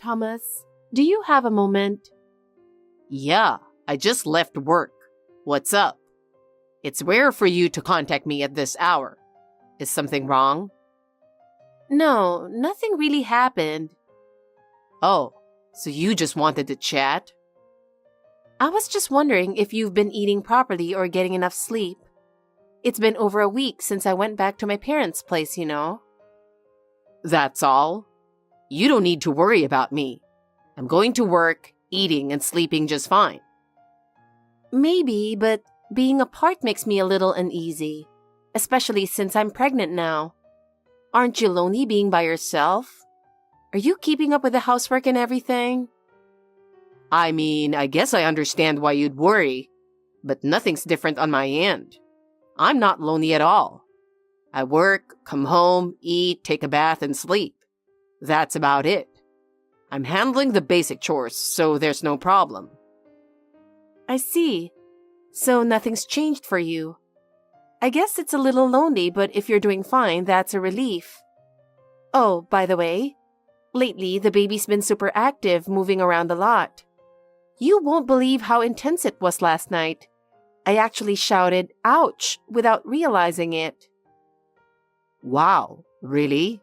Thomas, do you have a moment? Yeah, I just left work. What's up? It's rare for you to contact me at this hour. Is something wrong? No, nothing really happened. Oh, so you just wanted to chat? I was just wondering if you've been eating properly or getting enough sleep. It's been over a week since I went back to my parents' place, you know. That's all? You don't need to worry about me. I'm going to work, eating, and sleeping just fine. Maybe, but being apart makes me a little uneasy, especially since I'm pregnant now. Aren't you lonely being by yourself? Are you keeping up with the housework and everything? I mean, I guess I understand why you'd worry, but nothing's different on my end. I'm not lonely at all. I work, come home, eat, take a bath, and sleep. That's about it. I'm handling the basic chores, so there's no problem. I see. So nothing's changed for you. I guess it's a little lonely, but if you're doing fine, that's a relief. Oh, by the way, lately the baby's been super active, moving around a lot. You won't believe how intense it was last night. I actually shouted, "Ouch," without realizing it. Wow, really?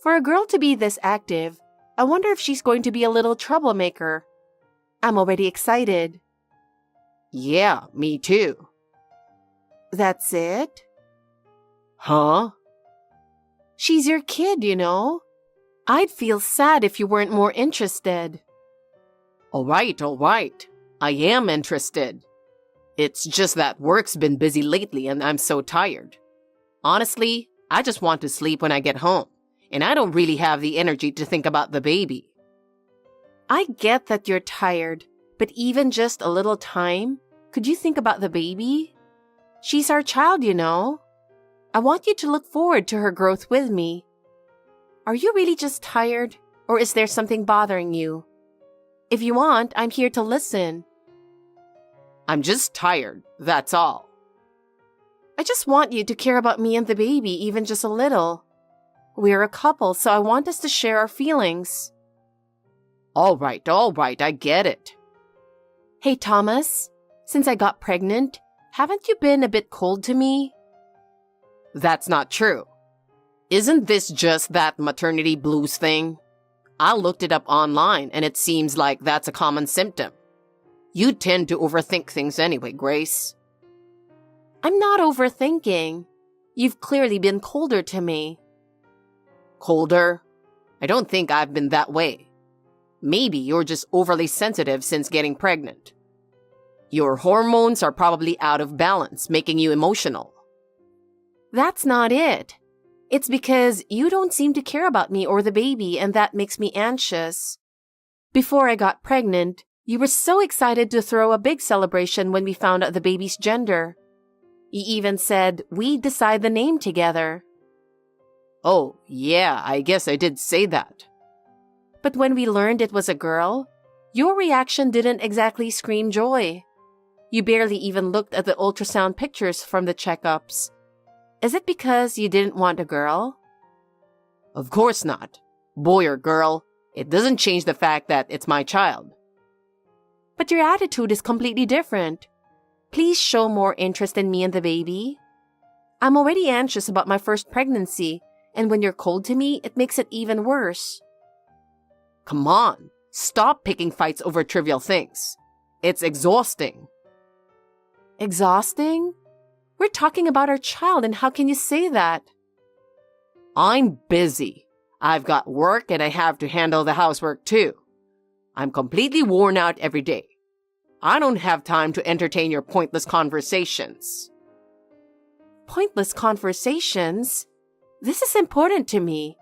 For a girl to be this active, I wonder if she's going to be a little troublemaker. I'm already excited. Yeah, me too. That's it? Huh? She's your kid, you know. I'd feel sad if you weren't more interested. All right. I am interested. It's just that work's been busy lately and I'm so tired. Honestly, I just want to sleep when I get home, and I don't really have the energy to think about the baby. I get that you're tired, but even just a little time, could you think about the baby? She's our child, you know. I want you to look forward to her growth with me. Are you really just tired, or is there something bothering you? If you want, I'm here to listen. I'm just tired, that's all. I just want you to care about me and the baby, even just a little. We're a couple, so I want us to share our feelings. All right, I get it. Hey, Thomas, since I got pregnant, haven't you been a bit cold to me? That's not true. Isn't this just that maternity blues thing? I looked it up online, and it seems like that's a common symptom. You tend to overthink things anyway, Grace. I'm not overthinking. You've clearly been colder to me. Colder? I don't think I've been that way. Maybe you're just overly sensitive since getting pregnant. Your hormones are probably out of balance, making you emotional. That's not it. It's because you don't seem to care about me or the baby, and that makes me anxious. Before I got pregnant, you were so excited to throw a big celebration when we found out the baby's gender. You even said we'd decide the name together. Oh, yeah, I guess I did say that. But when we learned it was a girl, your reaction didn't exactly scream joy. You barely even looked at the ultrasound pictures from the checkups. Is it because you didn't want a girl? Of course not. Boy or girl, it doesn't change the fact that it's my child. But your attitude is completely different. Please show more interest in me and the baby. I'm already anxious about my first pregnancy, and when you're cold to me, it makes it even worse. Come on, stop picking fights over trivial things. It's exhausting. Exhausting? We're talking about our child, and how can you say that? I'm busy. I've got work and I have to handle the housework too. I'm completely worn out every day. I don't have time to entertain your pointless conversations. Pointless conversations? This is important to me.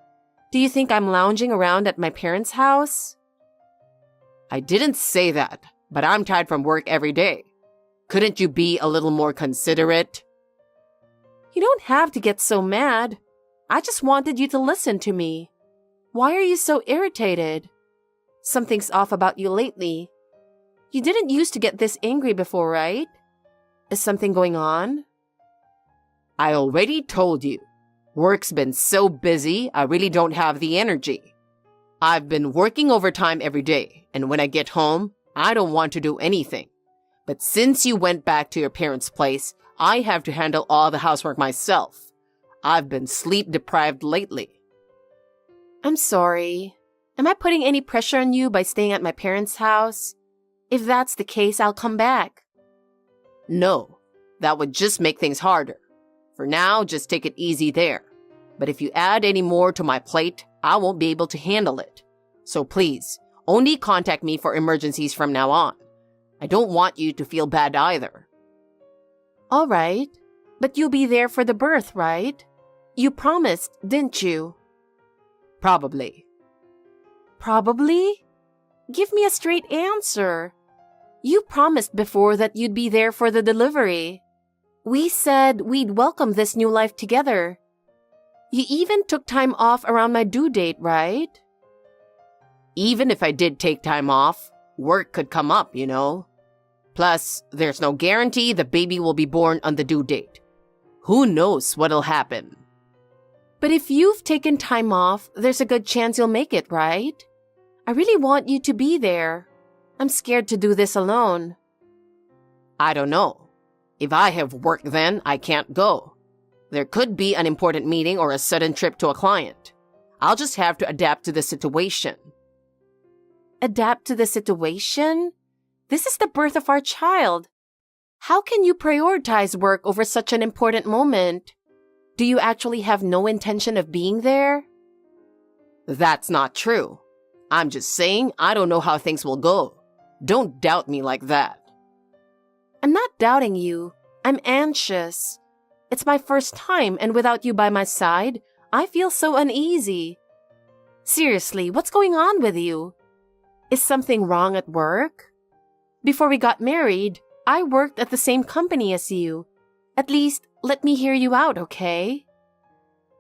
Do you think I'm lounging around at my parents' house? I didn't say that, but I'm tired from work every day. Couldn't you be a little more considerate? You don't have to get so mad. I just wanted you to listen to me. Why are you so irritated? Something's off about you lately. You didn't used to get this angry before, right? Is something going on? I already told you. Work's been so busy, I really don't have the energy. I've been working overtime every day, and when I get home, I don't want to do anything. But since you went back to your parents' place, I have to handle all the housework myself. I've been sleep-deprived lately. I'm sorry. Am I putting any pressure on you by staying at my parents' house? If that's the case, I'll come back. No, that would just make things harder. For now, just take it easy there. But if you add any more to my plate, I won't be able to handle it. So please, only contact me for emergencies from now on. I don't want you to feel bad either. All right. But you'll be there for the birth, right? You promised, didn't you? Probably. Probably? Give me a straight answer. You promised before that you'd be there for the delivery. We said we'd welcome this new life together. You even took time off around my due date, right? Even if I did take time off, work could come up, you know. Plus, there's no guarantee the baby will be born on the due date. Who knows what'll happen? But if you've taken time off, there's a good chance you'll make it, right? I really want you to be there. I'm scared to do this alone. I don't know. If I have work then, I can't go. There could be an important meeting or a sudden trip to a client. I'll just have to adapt to the situation. Adapt to the situation? This is the birth of our child. How can you prioritize work over such an important moment? Do you actually have no intention of being there? That's not true. I'm just saying I don't know how things will go. Don't doubt me like that. I'm not doubting you. I'm anxious. It's my first time, and without you by my side, I feel so uneasy. Seriously, what's going on with you? Is something wrong at work? Before we got married, I worked at the same company as you. At least, let me hear you out, okay?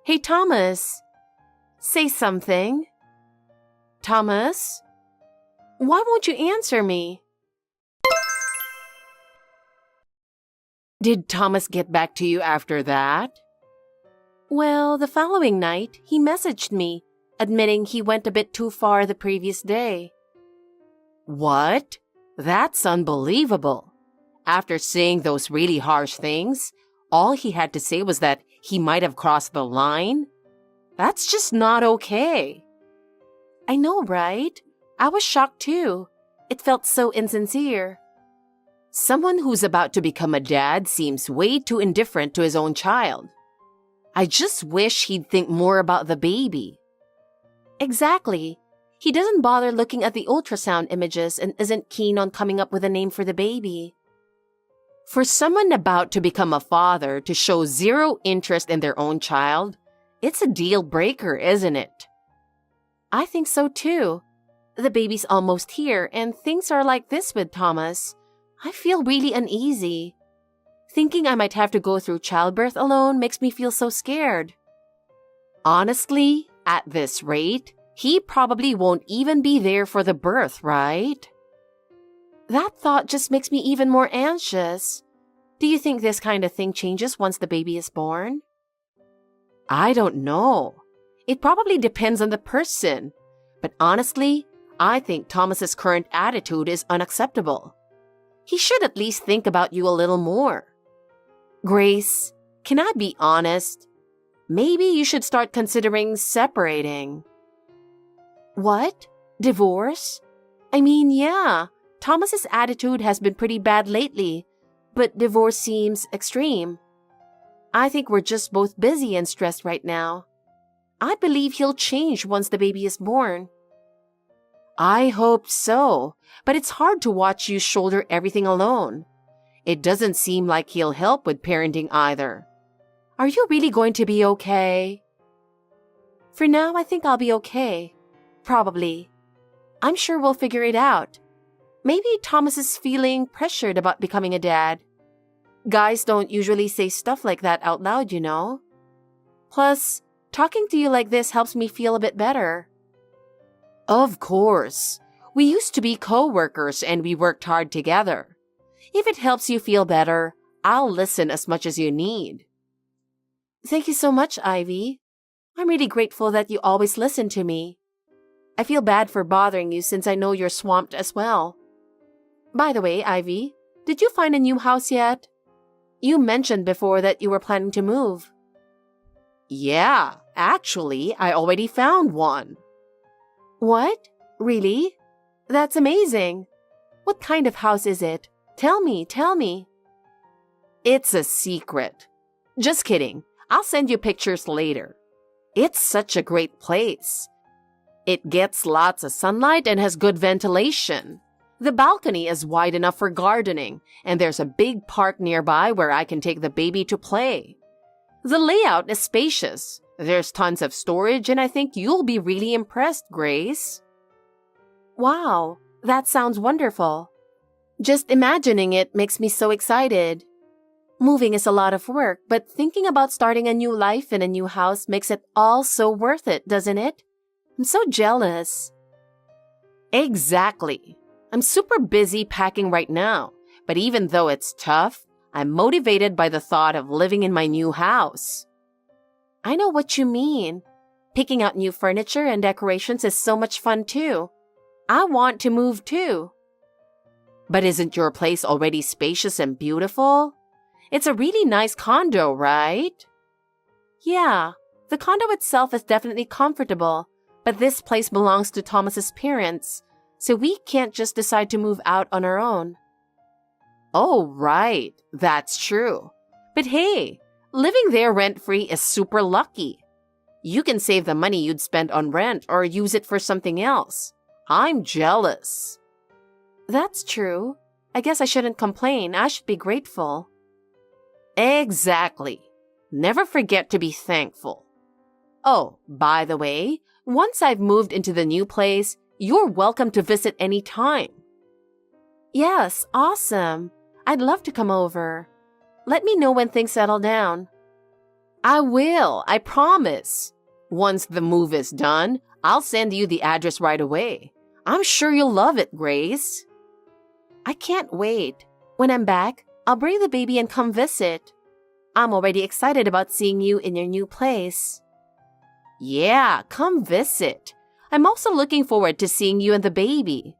Hey, Thomas. Say something. Thomas? Why won't you answer me? Did Thomas get back to you after that? Well, the following night, he messaged me, admitting he went a bit too far the previous day. What? That's unbelievable. After saying those really harsh things, all he had to say was that he might have crossed the line? That's just not okay. I know, right? I was shocked too. It felt so insincere. Someone who's about to become a dad seems way too indifferent to his own child. I just wish he'd think more about the baby. Exactly. He doesn't bother looking at the ultrasound images and isn't keen on coming up with a name for the baby. For someone about to become a father to show zero interest in their own child, it's a deal breaker, isn't it? I think so too. The baby's almost here, and things are like this with Thomas. I feel really uneasy. Thinking I might have to go through childbirth alone makes me feel so scared. Honestly, at this rate, he probably won't even be there for the birth, right? That thought just makes me even more anxious. Do you think this kind of thing changes once the baby is born? I don't know. It probably depends on the person. But honestly, I think Thomas's current attitude is unacceptable. He should at least think about you a little more. Grace, can I be honest? Maybe you should start considering separating. What? Divorce? I mean, yeah, Thomas's attitude has been pretty bad lately, but divorce seems extreme. I think we're just both busy and stressed right now. I believe he'll change once the baby is born. I hope so, but it's hard to watch you shoulder everything alone. It doesn't seem like he'll help with parenting either. Are you really going to be okay? For now, I think I'll be okay. Probably. I'm sure we'll figure it out. Maybe Thomas is feeling pressured about becoming a dad. Guys don't usually say stuff like that out loud, you know. Plus, talking to you like this helps me feel a bit better. Of course. We used to be co-workers and we worked hard together. If it helps you feel better, I'll listen as much as you need. Thank you so much, Ivy. I'm really grateful that you always listen to me. I feel bad for bothering you since I know you're swamped as well. By the way, Ivy, did you find a new house yet? You mentioned before that you were planning to move. Yeah, actually, I already found one. What? Really? That's amazing. What kind of house is it? Tell me. It's a secret. Just kidding. I'll send you pictures later. It's such a great place. It gets lots of sunlight and has good ventilation. The balcony is wide enough for gardening, and there's a big park nearby where I can take the baby to play. The layout is spacious. There's tons of storage, and I think you'll be really impressed, Grace. Wow, that sounds wonderful. Just imagining it makes me so excited. Moving is a lot of work, but thinking about starting a new life in a new house makes it all so worth it, doesn't it? I'm so jealous. Exactly. I'm super busy packing right now, but even though it's tough, I'm motivated by the thought of living in my new house. I know what you mean. Picking out new furniture and decorations is so much fun too. I want to move too. But isn't your place already spacious and beautiful? It's a really nice condo, right? Yeah, the condo itself is definitely comfortable, but this place belongs to Thomas's parents, so we can't just decide to move out on our own. Oh, right. That's true. But hey, living there rent-free is super lucky. You can save the money you'd spend on rent or use it for something else. I'm jealous. That's true. I guess I shouldn't complain. I should be grateful. Exactly. Never forget to be thankful. Oh, by the way, once I've moved into the new place, you're welcome to visit any time. Yes, awesome. I'd love to come over. Let me know when things settle down. I will, I promise. Once the move is done, I'll send you the address right away. I'm sure you'll love it, Grace. I can't wait. When I'm back, I'll bring the baby and come visit. I'm already excited about seeing you in your new place. Yeah, come visit. I'm also looking forward to seeing you and the baby.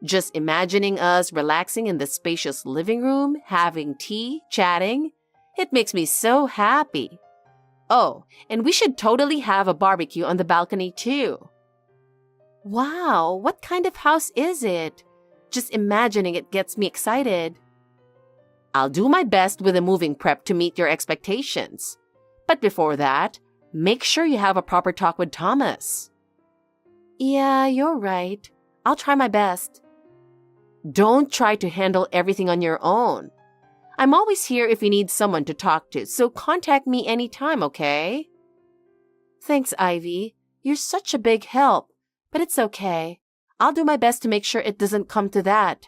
Just imagining us relaxing in the spacious living room, having tea, chatting. It makes me so happy. Oh, and we should totally have a barbecue on the balcony too. Wow, what kind of house is it? Just imagining it gets me excited. I'll do my best with the moving prep to meet your expectations. But before that, make sure you have a proper talk with Thomas. Yeah, you're right. I'll try my best. Don't try to handle everything on your own. I'm always here if you need someone to talk to, so contact me anytime, okay? Thanks, Ivy. You're such a big help, but it's okay. I'll do my best to make sure it doesn't come to that.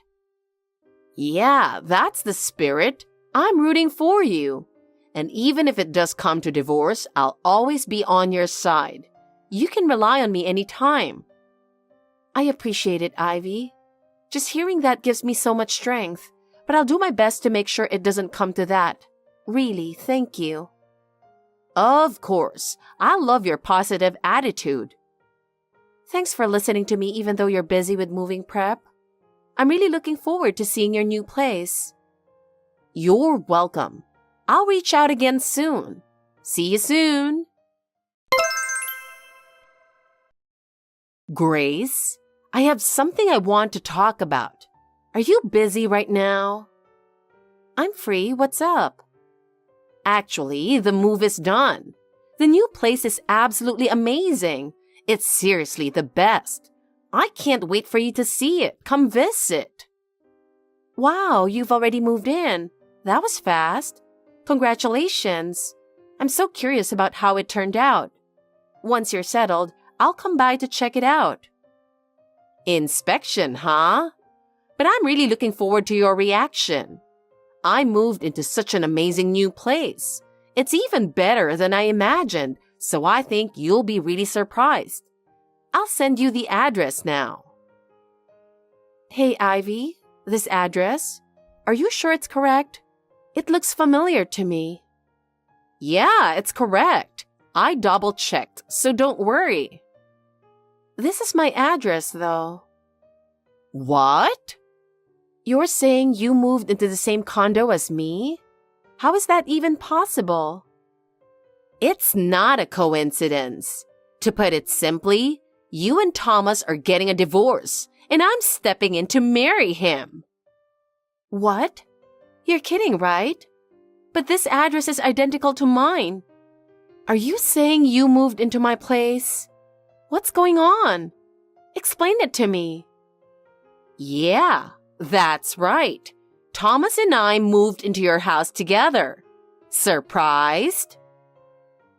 Yeah, that's the spirit. I'm rooting for you. And even if it does come to divorce, I'll always be on your side. You can rely on me anytime. I appreciate it, Ivy. Just hearing that gives me so much strength, but I'll do my best to make sure it doesn't come to that. Really, thank you. Of course. I love your positive attitude. Thanks for listening to me even though you're busy with moving prep. I'm really looking forward to seeing your new place. You're welcome. I'll reach out again soon. See you soon. Grace, I have something I want to talk about. Are you busy right now? I'm free. What's up? Actually, the move is done. The new place is absolutely amazing. It's seriously the best. I can't wait for you to see it. Come visit. Wow, you've already moved in. That was fast. Congratulations. I'm so curious about how it turned out. Once you're settled, I'll come by to check it out. Inspection, huh? But I'm really looking forward to your reaction. I moved into such an amazing new place. It's even better than I imagined, so I think you'll be really surprised. I'll send you the address now. Hey, Ivy, this address? Are you sure it's correct? It looks familiar to me. Yeah, it's correct. I double-checked, so don't worry. This is my address, though. What? You're saying you moved into the same condo as me? How is that even possible? It's not a coincidence. To put it simply, you and Thomas are getting a divorce, and I'm stepping in to marry him. What? You're kidding, right? But this address is identical to mine. Are you saying you moved into my place? What's going on? Explain it to me. Yeah, that's right. Thomas and I moved into your house together. Surprised?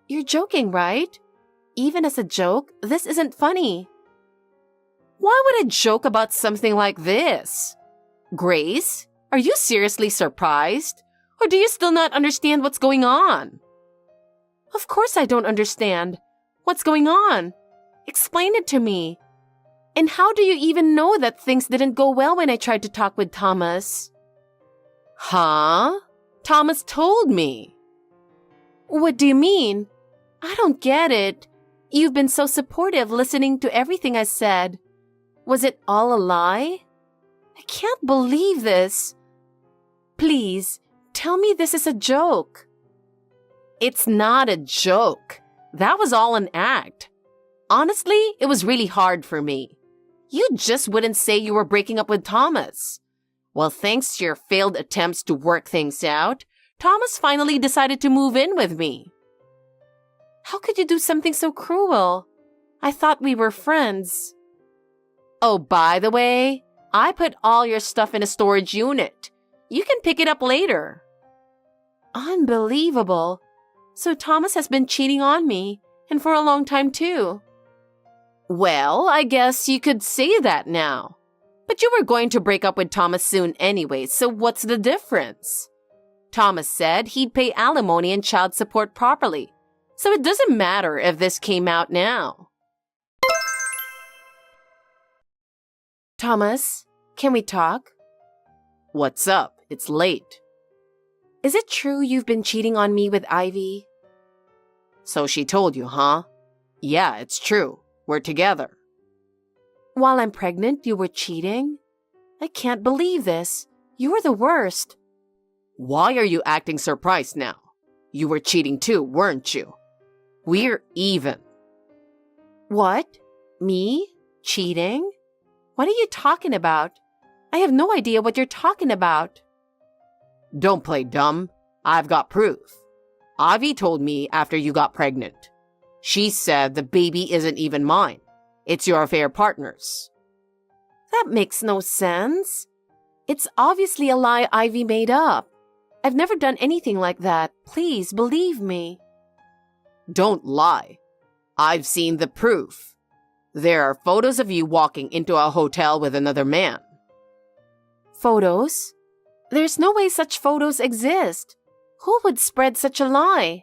You're joking, right? Even as a joke, this isn't funny. Why would I joke about something like this? Grace, are you seriously surprised? Or do you still not understand what's going on? Of course I don't understand. What's going on? Explain it to me. And how do you even know that things didn't go well when I tried to talk with Thomas? Huh? Thomas told me. What do you mean? I don't get it. You've been so supportive listening to everything I said. Was it all a lie? I can't believe this. Please, tell me this is a joke. It's not a joke. That was all an act. Honestly, it was really hard for me. You just wouldn't say you were breaking up with Thomas. Well, thanks to your failed attempts to work things out, Thomas finally decided to move in with me. How could you do something so cruel? I thought we were friends. Oh, by the way, I put all your stuff in a storage unit. You can pick it up later. Unbelievable. So Thomas has been cheating on me, and for a long time too. Well, I guess you could say that now. But you were going to break up with Thomas soon anyway, so what's the difference? Thomas said he'd pay alimony and child support properly, so it doesn't matter if this came out now. Thomas, can we talk? What's up? It's late. Is it true you've been cheating on me with Ivy? So she told you, huh? Yeah, it's true. We're together. While I'm pregnant, you were cheating? I can't believe this. You're the worst. Why are you acting surprised now? You were cheating too, weren't you? We're even. What? Me? Cheating? What are you talking about? I have no idea what you're talking about. Don't play dumb. I've got proof. Ivy told me after you got pregnant. She said the baby isn't even mine. It's your affair partner's. That makes no sense. It's obviously a lie Ivy made up. I've never done anything like that. Please believe me. Don't lie. I've seen the proof. There are photos of you walking into a hotel with another man. Photos? There's no way such photos exist. Who would spread such a lie?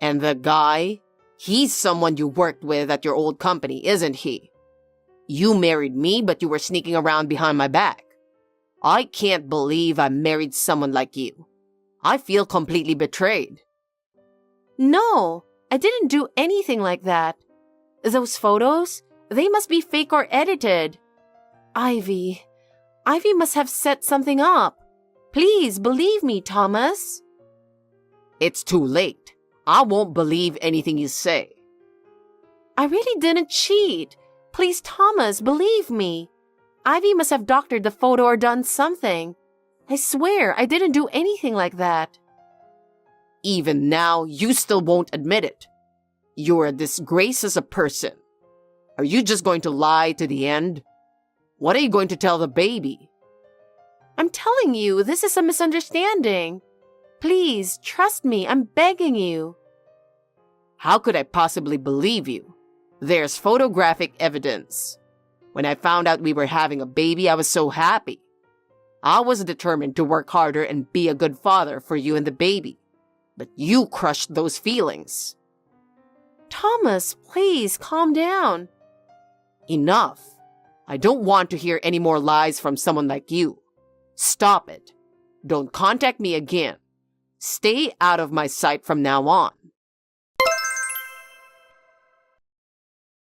And the guy? He's someone you worked with at your old company, isn't he? You married me, but you were sneaking around behind my back. I can't believe I married someone like you. I feel completely betrayed. No, I didn't do anything like that. Those photos, they must be fake or edited. Ivy must have set something up. Please believe me, Thomas. It's too late. I won't believe anything you say. I really didn't cheat. Please, Thomas, believe me. Ivy must have doctored the photo or done something. I swear I didn't do anything like that. Even now, you still won't admit it. You're a disgrace as a person. Are you just going to lie to the end? What are you going to tell the baby? I'm telling you, this is a misunderstanding. Please, trust me, I'm begging you. How could I possibly believe you? There's photographic evidence. When I found out we were having a baby, I was so happy. I was determined to work harder and be a good father for you and the baby. But you crushed those feelings. Thomas, please, calm down. Enough. I don't want to hear any more lies from someone like you. Stop it. Don't contact me again. Stay out of my sight from now on.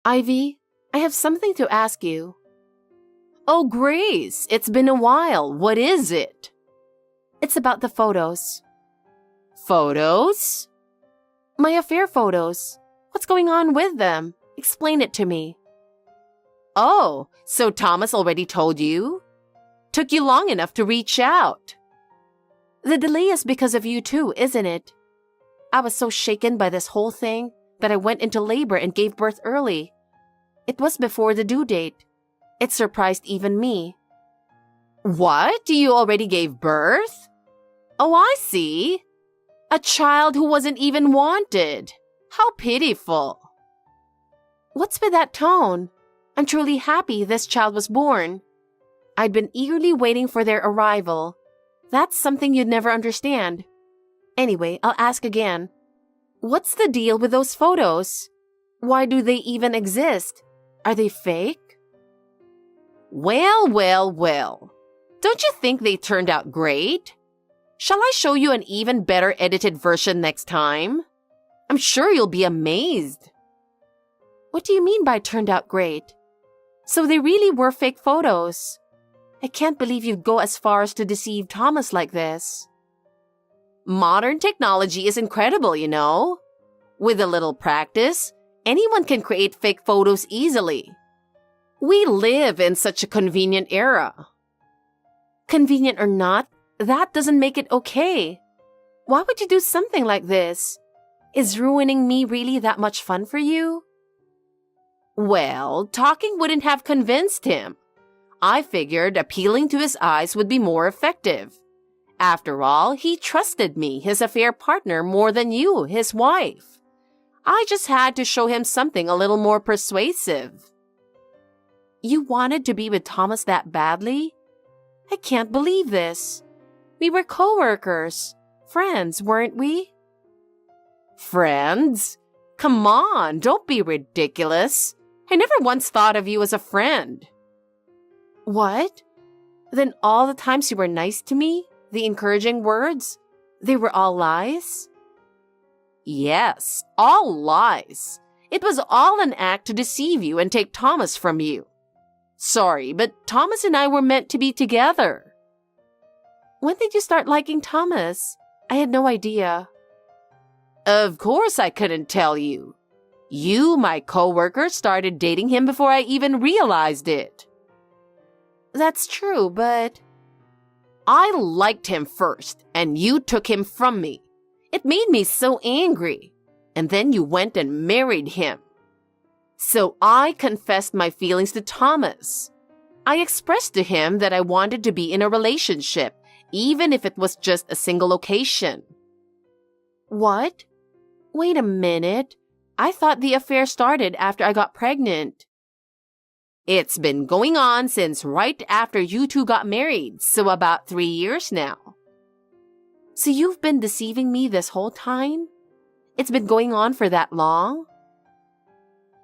Ivy, I have something to ask you. Oh, Grace, it's been a while. What is it? It's about the photos. Photos? My affair photos. What's going on with them? Explain it to me. Oh, so Thomas already told you? Took you long enough to reach out. The delay is because of you too, isn't it? I was so shaken by this whole thing that I went into labor and gave birth early. It was before the due date. It surprised even me. What? You already gave birth? Oh, I see. A child who wasn't even wanted. How pitiful. What's with that tone? I'm truly happy this child was born. I'd been eagerly waiting for their arrival. That's something you'd never understand. Anyway, I'll ask again. What's the deal with those photos? Why do they even exist? Are they fake? Well. Don't you think they turned out great? Shall I show you an even better edited version next time? I'm sure you'll be amazed. What do you mean by turned out great? So they really were fake photos. I can't believe you'd go as far as to deceive Thomas like this. Modern technology is incredible, you know. With a little practice, anyone can create fake photos easily. We live in such a convenient era. Convenient or not, that doesn't make it okay. Why would you do something like this? Is ruining me really that much fun for you? Well, talking wouldn't have convinced him. I figured appealing to his eyes would be more effective. After all, he trusted me, his affair partner, more than you, his wife. I just had to show him something a little more persuasive. You wanted to be with Thomas that badly? I can't believe this. We were co-workers, friends, weren't we? Friends? Come on, don't be ridiculous. I never once thought of you as a friend. What? Then all the times you were nice to me, the encouraging words, they were all lies? Yes, all lies. It was all an act to deceive you and take Thomas from you. Sorry, but Thomas and I were meant to be together. When did you start liking Thomas? I had no idea. Of course I couldn't tell you. You, my co-worker, started dating him before I even realized it. That's true, but... I liked him first, and you took him from me. It made me so angry. And then you went and married him. So I confessed my feelings to Thomas. I expressed to him that I wanted to be in a relationship, even if it was just a single occasion. What? Wait a minute. I thought the affair started after I got pregnant. It's been going on since right after you two got married, so about 3 years now. So you've been deceiving me this whole time? It's been going on for that long?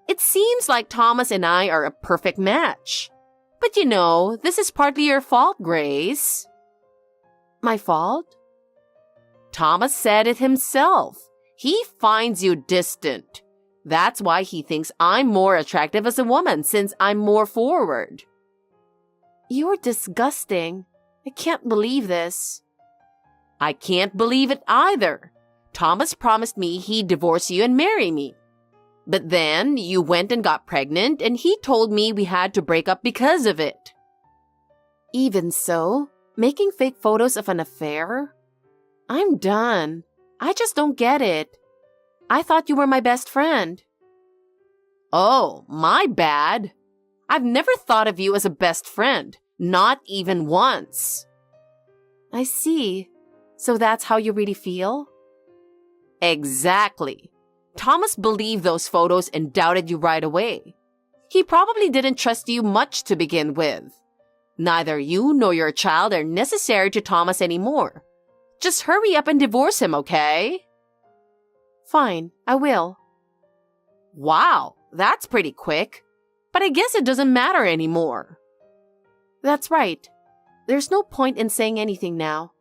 It seems like Thomas and I are a perfect match. But you know, this is partly your fault, Grace. My fault? Thomas said it himself. He finds you distant. That's why he thinks I'm more attractive as a woman since I'm more forward. You're disgusting. I can't believe this. I can't believe it either. Thomas promised me he'd divorce you and marry me. But then you went and got pregnant and he told me we had to break up because of it. Even so, making fake photos of an affair? I'm done. I just don't get it. I thought you were my best friend. Oh, my bad. I've never thought of you as a best friend, not even once. I see. So that's how you really feel? Exactly. Thomas believed those photos and doubted you right away. He probably didn't trust you much to begin with. Neither you nor your child are necessary to Thomas anymore. Just hurry up and divorce him, okay? Fine, I will. Wow, that's pretty quick. But I guess it doesn't matter anymore. That's right. There's no point in saying anything now.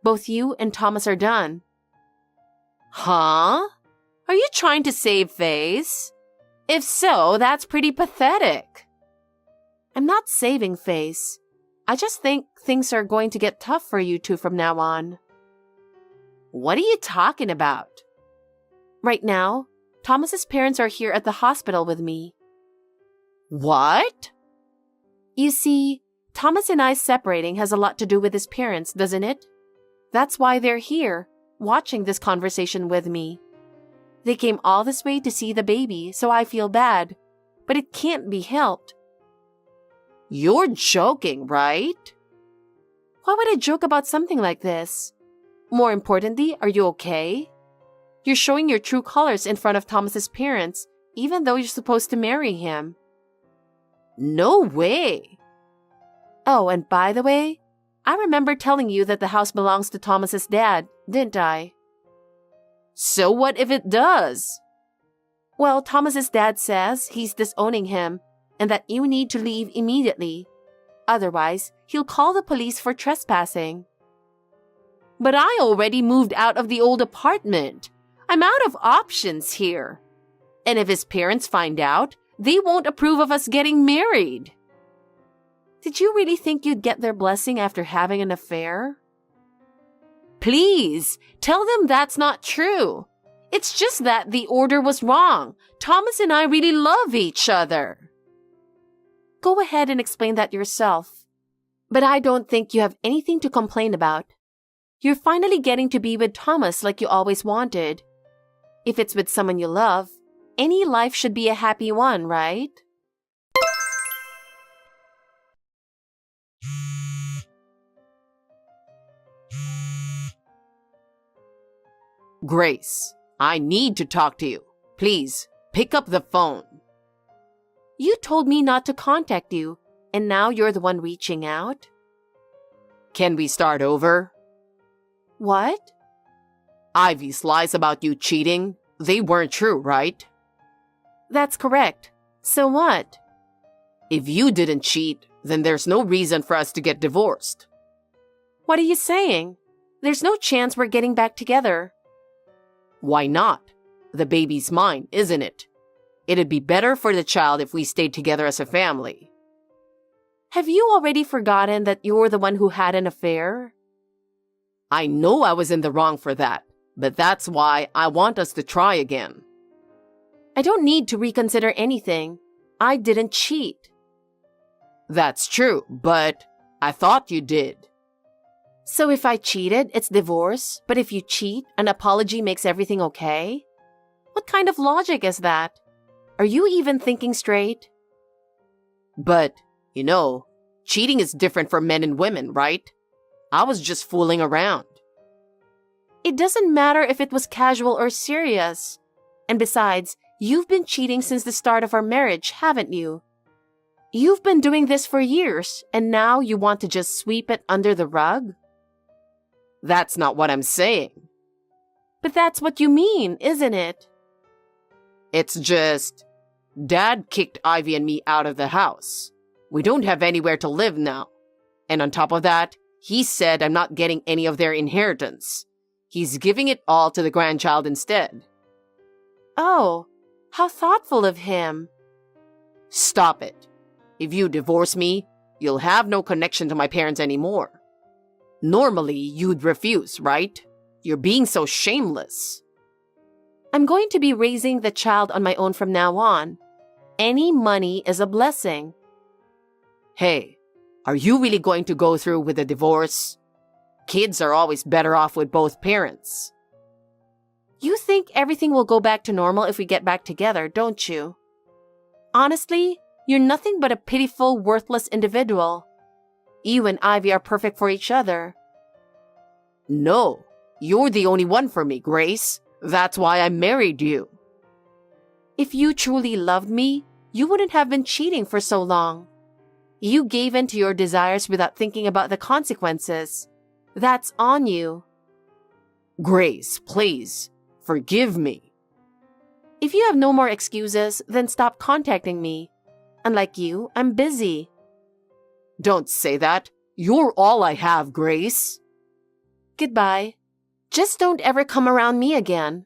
Both you and Thomas are done. Huh? Are you trying to save face? If so, that's pretty pathetic. I'm not saving face. I just think things are going to get tough for you two from now on. What are you talking about? Right now, Thomas's parents are here at the hospital with me. What? You see, Thomas and I separating has a lot to do with his parents, doesn't it? That's why they're here, watching this conversation with me. They came all this way to see the baby, so I feel bad, but it can't be helped. You're joking, right? Why would I joke about something like this? More importantly, are you okay? You're showing your true colors in front of Thomas's parents, even though you're supposed to marry him. No way. Oh, and by the way, I remember telling you that the house belongs to Thomas's dad, didn't I? So what if it does? Well, Thomas's dad says he's disowning him and that you need to leave immediately. Otherwise, he'll call the police for trespassing. But I already moved out of the old apartment. I'm out of options here. And if his parents find out, they won't approve of us getting married. Did you really think you'd get their blessing after having an affair? Please, tell them that's not true. It's just that the order was wrong. Thomas and I really love each other. Go ahead and explain that yourself. But I don't think you have anything to complain about. You're finally getting to be with Thomas like you always wanted. If it's with someone you love, any life should be a happy one, right? Grace, I need to talk to you. Please, pick up the phone. You told me not to contact you, and now you're the one reaching out? Can we start over? What? Ivy's lies about you cheating, they weren't true, right? That's correct. So what? If you didn't cheat, then there's no reason for us to get divorced. What are you saying? There's no chance we're getting back together. Why not? The baby's mine, isn't it? It'd be better for the child if we stayed together as a family. Have you already forgotten that you're the one who had an affair? I know I was in the wrong for that, but that's why I want us to try again. I don't need to reconsider anything. I didn't cheat. That's true, but I thought you did. So if I cheated, it's divorce, but if you cheat, an apology makes everything okay? What kind of logic is that? Are you even thinking straight? But, cheating is different for men and women, right? I was just fooling around. It doesn't matter if it was casual or serious. And besides, you've been cheating since the start of our marriage, haven't you? You've been doing this for years, and now you want to just sweep it under the rug? That's not what I'm saying. But that's what you mean, isn't it? It's just, Dad kicked Ivy and me out of the house. We don't have anywhere to live now. And on top of that, he said I'm not getting any of their inheritance. He's giving it all to the grandchild instead. Oh, how thoughtful of him. Stop it. If you divorce me, you'll have no connection to my parents anymore. Normally, you'd refuse, right? You're being so shameless. I'm going to be raising the child on my own from now on. Any money is a blessing. Hey, are you really going to go through with a divorce? Kids are always better off with both parents. You think everything will go back to normal if we get back together, don't you? Honestly, you're nothing but a pitiful, worthless individual. You and Ivy are perfect for each other. No, you're the only one for me, Grace. That's why I married you. If you truly loved me, you wouldn't have been cheating for so long. You gave in to your desires without thinking about the consequences. That's on you. Grace, please, forgive me. If you have no more excuses, then stop contacting me. Unlike you, I'm busy. Don't say that. You're all I have, Grace. Goodbye. Just don't ever come around me again.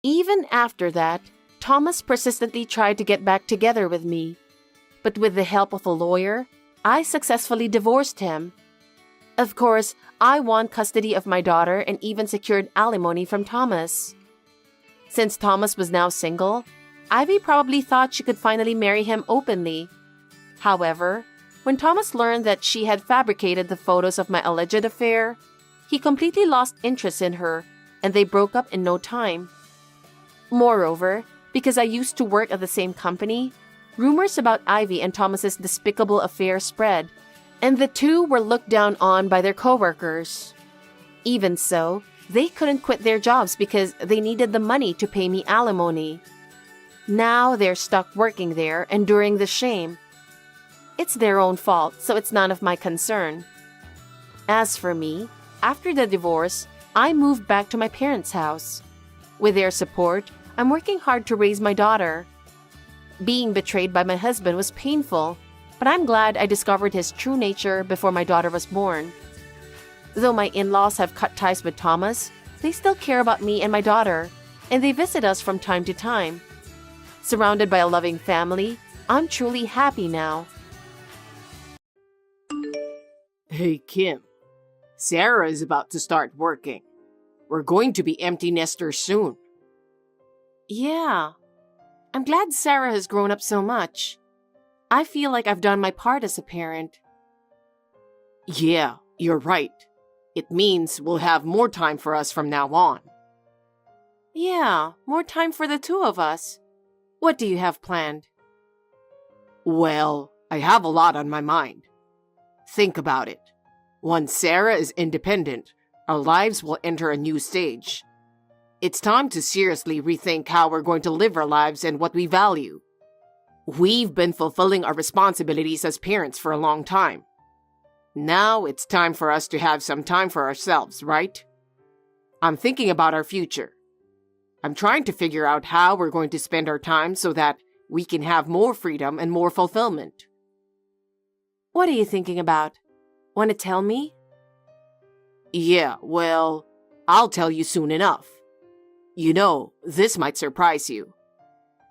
Even after that, Thomas persistently tried to get back together with me. But with the help of a lawyer, I successfully divorced him. Of course, I won custody of my daughter and even secured alimony from Thomas. Since Thomas was now single, Ivy probably thought she could finally marry him openly. However, when Thomas learned that she had fabricated the photos of my alleged affair, he completely lost interest in her, and they broke up in no time. Moreover, because I used to work at the same company, rumors about Ivy and Thomas's despicable affair spread, and the two were looked down on by their coworkers. Even so, they couldn't quit their jobs because they needed the money to pay me alimony. Now they're stuck working there, enduring the shame. It's their own fault, so it's none of my concern. As for me, after the divorce, I moved back to my parents' house. With their support, I'm working hard to raise my daughter. Being betrayed by my husband was painful, but I'm glad I discovered his true nature before my daughter was born. Though my in-laws have cut ties with Thomas, they still care about me and my daughter, and they visit us from time to time. Surrounded by a loving family, I'm truly happy now. Hey, Kim. Sarah is about to start working. We're going to be empty nesters soon. Yeah. I'm glad Sarah has grown up so much. I feel like I've done my part as a parent. Yeah, you're right. It means we'll have more time for us from now on. Yeah, more time for the two of us. What do you have planned? Well, I have a lot on my mind. Think about it. Once Sarah is independent, our lives will enter a new stage. It's time to seriously rethink how we're going to live our lives and what we value. We've been fulfilling our responsibilities as parents for a long time. Now it's time for us to have some time for ourselves, right? I'm thinking about our future. I'm trying to figure out how we're going to spend our time so that we can have more freedom and more fulfillment. What are you thinking about? Want to tell me? Yeah, well, I'll tell you soon enough. You know, this might surprise you.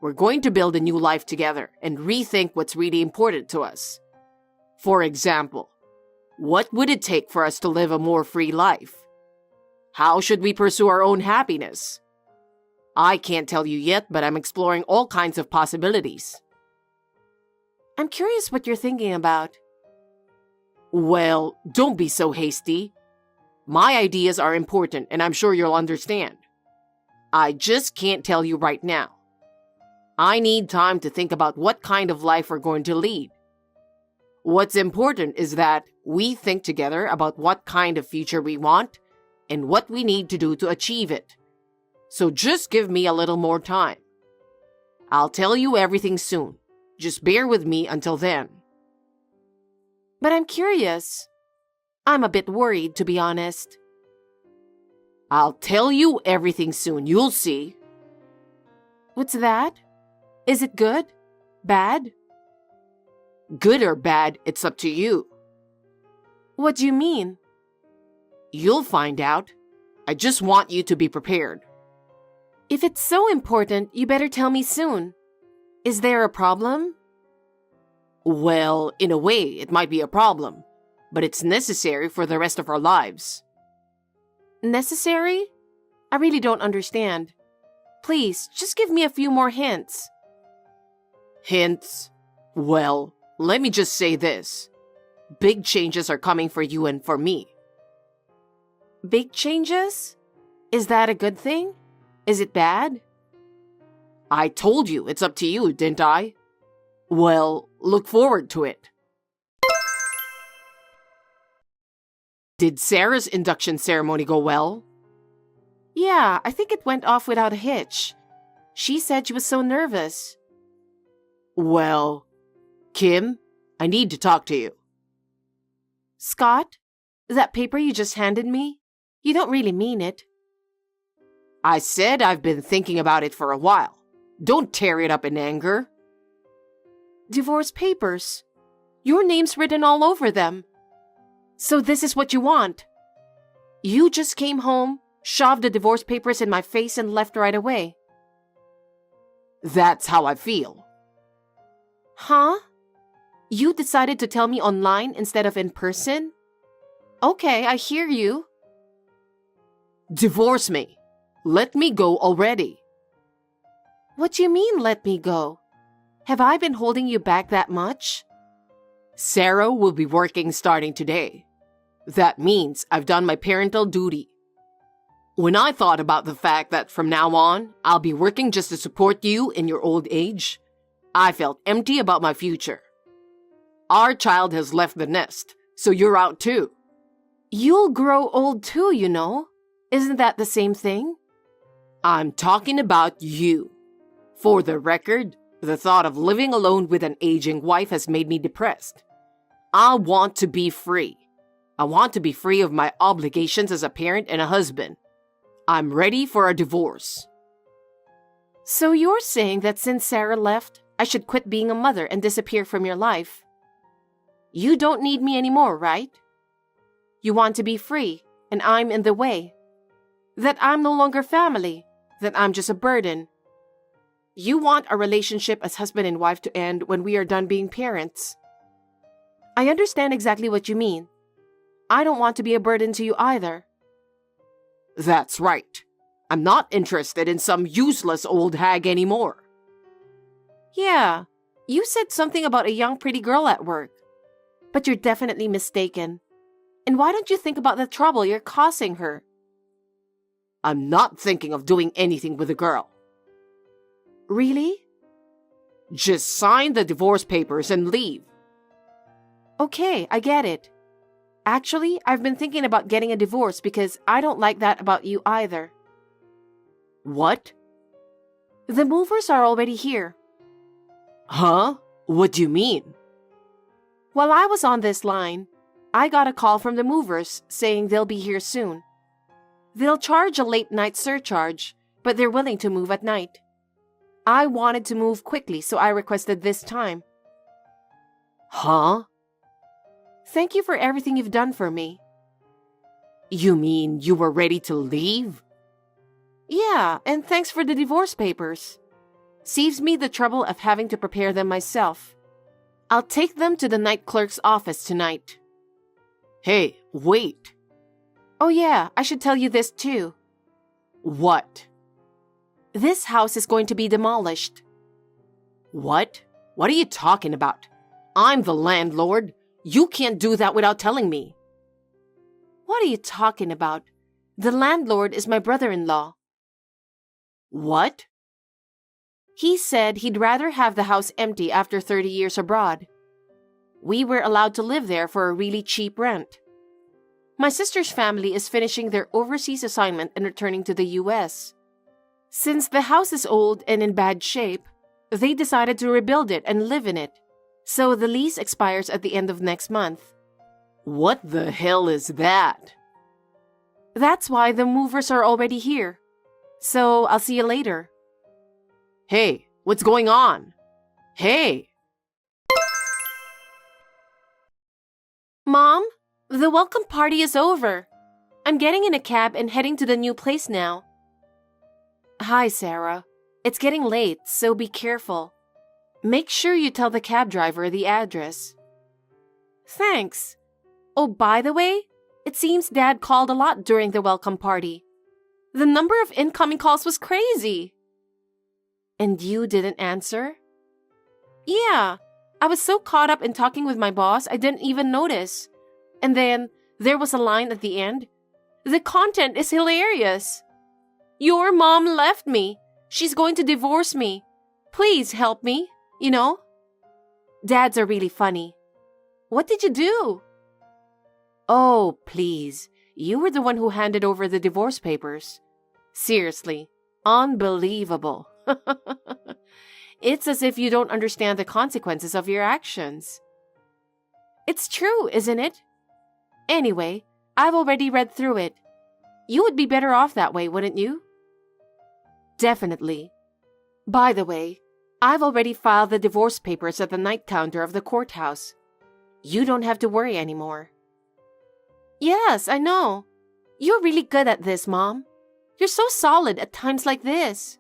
We're going to build a new life together and rethink what's really important to us. For example, what would it take for us to live a more free life? How should we pursue our own happiness? I can't tell you yet, but I'm exploring all kinds of possibilities. I'm curious what you're thinking about. Well, don't be so hasty. My ideas are important, and I'm sure you'll understand. I just can't tell you right now. I need time to think about what kind of life we're going to lead. What's important is that we think together about what kind of future we want and what we need to do to achieve it. So just give me a little more time. I'll tell you everything soon. Just bear with me until then. But I'm curious. I'm a bit worried, to be honest. I'll tell you everything soon, you'll see. What's that? Is it good? Bad? Good or bad, it's up to you. What do you mean? You'll find out. I just want you to be prepared. If it's so important, you better tell me soon. Is there a problem? Well, in a way, it might be a problem, but it's necessary for the rest of our lives. Necessary? I really don't understand. Please, just give me a few more hints. Hints? Well, let me just say this. Big changes are coming for you and for me. Big changes? Is that a good thing? Is it bad? I told you, it's up to you, didn't I? Well, look forward to it. Did Sarah's induction ceremony go well? Yeah, I think it went off without a hitch. She said she was so nervous. Well, Kim, I need to talk to you. Scott, that paper you just handed me? You don't really mean it. I said I've been thinking about it for a while. Don't tear it up in anger. Divorce papers. Your name's written all over them. So this is what you want. You just came home, shoved the divorce papers in my face and left right away. That's how I feel. Huh? You decided to tell me online instead of in person? Okay, I hear you. Divorce me. Let me go already. What do you mean, let me go? Have I been holding you back that much? Sarah will be working starting today. That means I've done my parental duty. When I thought about the fact that from now on, I'll be working just to support you in your old age, I felt empty about my future. Our child has left the nest, so you're out too. You'll grow old too, you know. Isn't that the same thing? I'm talking about you. For the record, the thought of living alone with an aging wife has made me depressed. I want to be free. I want to be free of my obligations as a parent and a husband. I'm ready for a divorce. So you're saying that since Sarah left, I should quit being a mother and disappear from your life? You don't need me anymore, right? You want to be free, and I'm in the way. That I'm no longer family, that I'm just a burden. You want our relationship as husband and wife to end when we are done being parents. I understand exactly what you mean. I don't want to be a burden to you either. That's right. I'm not interested in some useless old hag anymore. Yeah, you said something about a young pretty girl at work. But you're definitely mistaken. And why don't you think about the trouble you're causing her? I'm not thinking of doing anything with the girl. Really? Just sign the divorce papers and leave. Okay, I get it. Actually, I've been thinking about getting a divorce because I don't like that about you either. What? The movers are already here. Huh? What do you mean? While I was on this line, I got a call from the movers saying they'll be here soon. They'll charge a late night surcharge, but they're willing to move at night. I wanted to move quickly, so I requested this time. Huh? Thank you for everything you've done for me. You mean you were ready to leave? Yeah, and thanks for the divorce papers. Saves me the trouble of having to prepare them myself. I'll take them to the night clerk's office tonight. Hey, wait. Oh yeah, I should tell you this too. What? This house is going to be demolished. What? What are you talking about? I'm the landlord. You can't do that without telling me. What are you talking about? The landlord is my brother-in-law. What? He said he'd rather have the house empty after 30 years abroad. We were allowed to live there for a really cheap rent. My sister's family is finishing their overseas assignment and returning to the US. Since the house is old and in bad shape, they decided to rebuild it and live in it. So the lease expires at the end of next month. What the hell is that? That's why the movers are already here. So I'll see you later. Hey, what's going on? Hey! Mom, the welcome party is over. I'm getting in a cab and heading to the new place now. Hi, Sarah. It's getting late, so be careful. Make sure you tell the cab driver the address. Thanks. Oh, by the way, it seems Dad called a lot during the welcome party. The number of incoming calls was crazy. And you didn't answer? Yeah, I was so caught up in talking with my boss, I didn't even notice. And then there was a line at the end. The content is hilarious. Your mom left me. She's going to divorce me. Please help me, you know? Dads are really funny. What did you do? Oh, please. You were the one who handed over the divorce papers. Seriously, unbelievable. It's as if you don't understand the consequences of your actions. It's true, isn't it? Anyway, I've already read through it. You would be better off that way, wouldn't you? Definitely. By the way, I've already filed the divorce papers at the night counter of the courthouse. You don't have to worry anymore. Yes, I know. You're really good at this, Mom. You're so solid at times like this.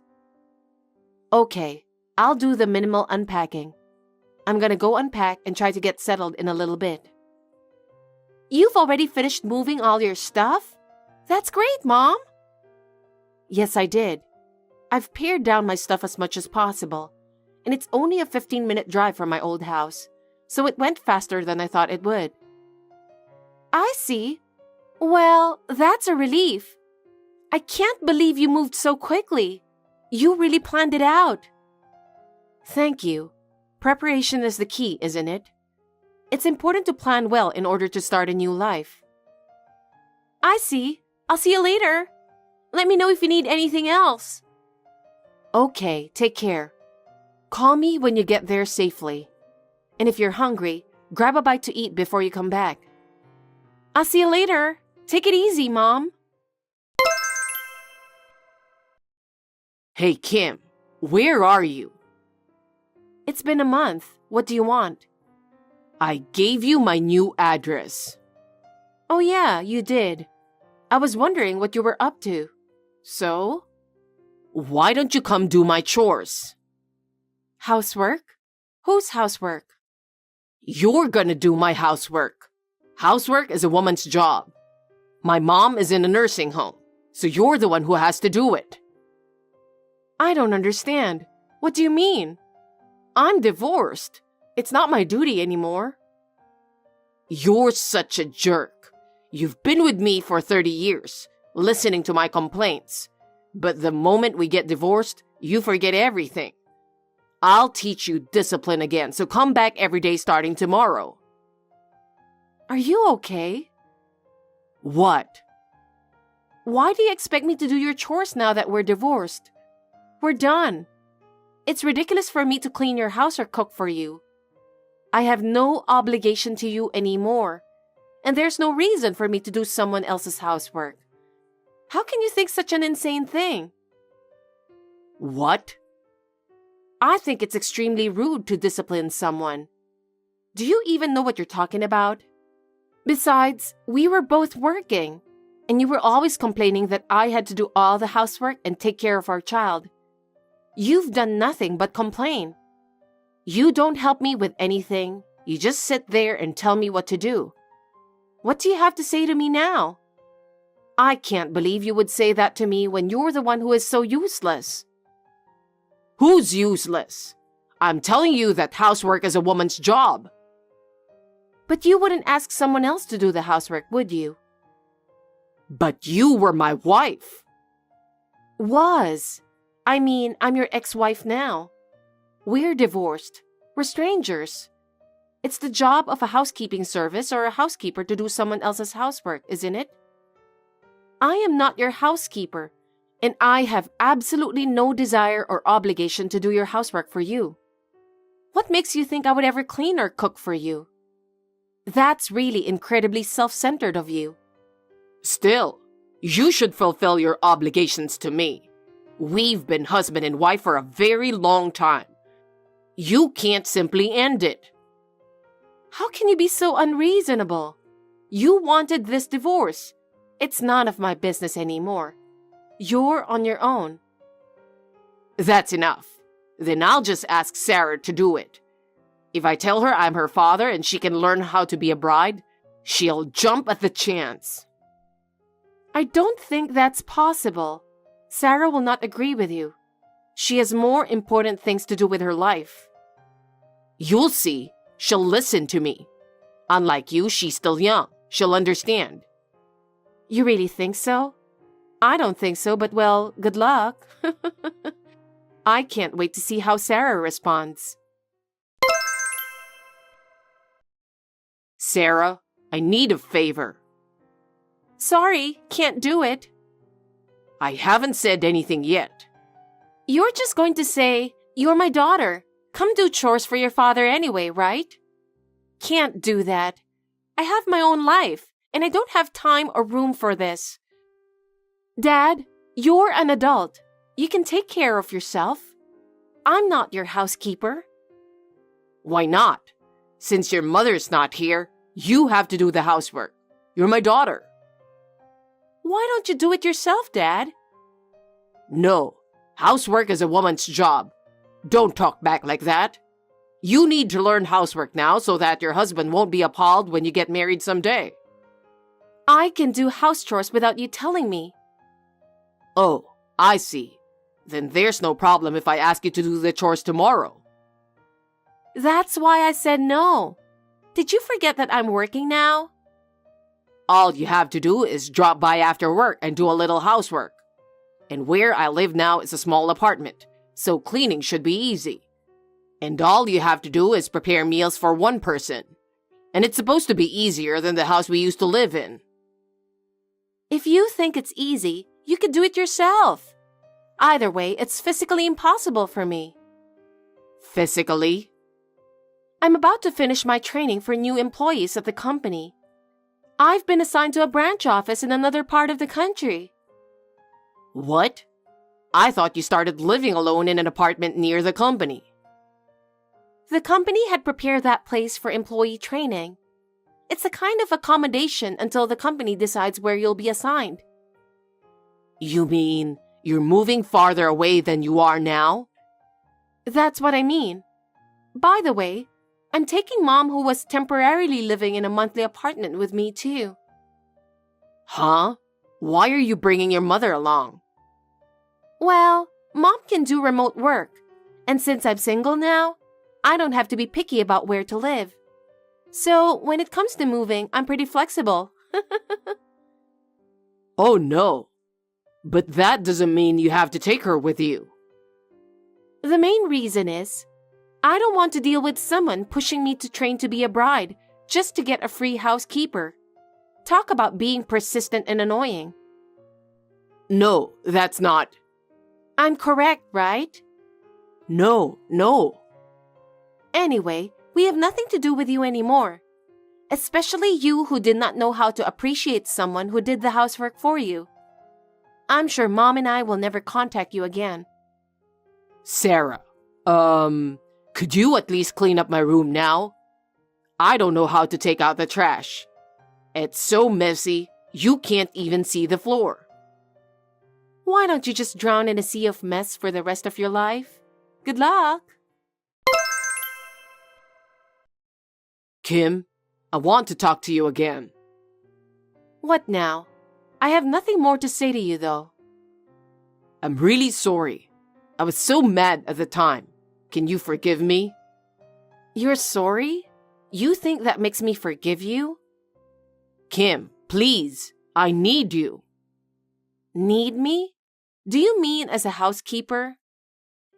Okay, I'll do the minimal unpacking. I'm gonna go unpack and try to get settled in a little bit. You've already finished moving all your stuff? That's great, Mom! Yes, I did. I've pared down my stuff as much as possible, and it's only a 15-minute drive from my old house, so it went faster than I thought it would. I see. Well, that's a relief. I can't believe you moved so quickly. You really planned it out. Thank you. Preparation is the key, isn't it? It's important to plan well in order to start a new life. I see. I'll see you later. Let me know if you need anything else. Okay, take care. Call me when you get there safely. And if you're hungry, grab a bite to eat before you come back. I'll see you later. Take it easy, Mom. Hey, Kim, where are you? It's been a month. What do you want? I gave you my new address. Oh yeah, you did. I was wondering what you were up to. So? Why don't you come do my chores? Housework? Whose housework? You're gonna do my housework. Housework is a woman's job. My mom is in a nursing home, so you're the one who has to do it. I don't understand. What do you mean? I'm divorced. It's not my duty anymore. You're such a jerk. You've been with me for 30 years, listening to my complaints. But the moment we get divorced, you forget everything. I'll teach you discipline again, so come back every day starting tomorrow. Are you okay? What? Why do you expect me to do your chores now that we're divorced? We're done. It's ridiculous for me to clean your house or cook for you. I have no obligation to you anymore, and there's no reason for me to do someone else's housework. How can you think such an insane thing? What? I think it's extremely rude to discipline someone. Do you even know what you're talking about? Besides, we were both working, and you were always complaining that I had to do all the housework and take care of our child. You've done nothing but complain. You don't help me with anything. You just sit there and tell me what to do. What do you have to say to me now? I can't believe you would say that to me when you're the one who is so useless. Who's useless? I'm telling you that housework is a woman's job. But you wouldn't ask someone else to do the housework, would you? But you were my wife. Was. I mean, I'm your ex-wife now. We're divorced. We're strangers. It's the job of a housekeeping service or a housekeeper to do someone else's housework, isn't it? I am not your housekeeper, and I have absolutely no desire or obligation to do your housework for you. What makes you think I would ever clean or cook for you? That's really incredibly self-centered of you. Still, you should fulfill your obligations to me. We've been husband and wife for a very long time. You can't simply end it. How can you be so unreasonable? You wanted this divorce. It's none of my business anymore. You're on your own. That's enough. Then I'll just ask Sarah to do it. If I tell her I'm her father and she can learn how to be a bride, she'll jump at the chance. I don't think that's possible. Sarah will not agree with you. She has more important things to do with her life. You'll see. She'll listen to me. Unlike you, she's still young. She'll understand. You really think so? I don't think so, but well, good luck. I can't wait to see how Sarah responds. Sarah, I need a favor. Sorry, can't do it. I haven't said anything yet. You're just going to say, you're my daughter. Come do chores for your father anyway, right? Can't do that. I have my own life, and I don't have time or room for this. Dad, you're an adult. You can take care of yourself. I'm not your housekeeper. Why not? Since your mother's not here, you have to do the housework. You're my daughter. Why don't you do it yourself, Dad? No. Housework is a woman's job. Don't talk back like that. You need to learn housework now so that your husband won't be appalled when you get married someday. I can do house chores without you telling me. Oh, I see. Then there's no problem if I ask you to do the chores tomorrow. That's why I said no. Did you forget that I'm working now? All you have to do is drop by after work and do a little housework. And where I live now is a small apartment, so cleaning should be easy. And all you have to do is prepare meals for one person. And it's supposed to be easier than the house we used to live in. If you think it's easy, you could do it yourself. Either way, it's physically impossible for me. Physically? I'm about to finish my training for new employees at the company. I've been assigned to a branch office in another part of the country. What? I thought you started living alone in an apartment near the company. The company had prepared that place for employee training. It's a kind of accommodation until the company decides where you'll be assigned. You mean you're moving farther away than you are now? That's what I mean. By the way, I'm taking Mom, who was temporarily living in a monthly apartment, with me too. Huh? Why are you bringing your mother along? Well, Mom can do remote work, and since I'm single now, I don't have to be picky about where to live. So, when it comes to moving, I'm pretty flexible. Oh no. But that doesn't mean you have to take her with you. The main reason is, I don't want to deal with someone pushing me to train to be a bride just to get a free housekeeper. Talk about being persistent and annoying. No, that's not. I'm correct, right? No. Anyway, we have nothing to do with you anymore. Especially you who did not know how to appreciate someone who did the housework for you. I'm sure Mom and I will never contact you again. Sarah, could you at least clean up my room now? I don't know how to take out the trash. It's so messy, you can't even see the floor. Why don't you just drown in a sea of mess for the rest of your life? Good luck! Kim, I want to talk to you again. What now? I have nothing more to say to you, though. I'm really sorry. I was so mad at the time. Can you forgive me? You're sorry? You think that makes me forgive you? Kim, please. I need you. Need me? Do you mean as a housekeeper?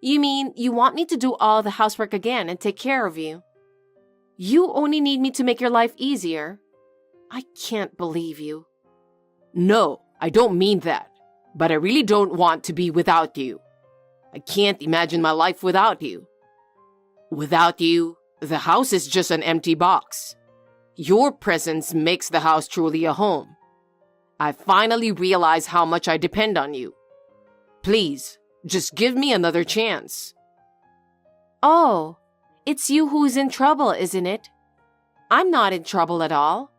You mean you want me to do all the housework again and take care of you? You only need me to make your life easier? I can't believe you. No, I don't mean that. But I really don't want to be without you. I can't imagine my life without you. Without you, the house is just an empty box. Your presence makes the house truly a home. I finally realize how much I depend on you. Please, just give me another chance. Oh, it's you who's in trouble, isn't it? I'm not in trouble at all.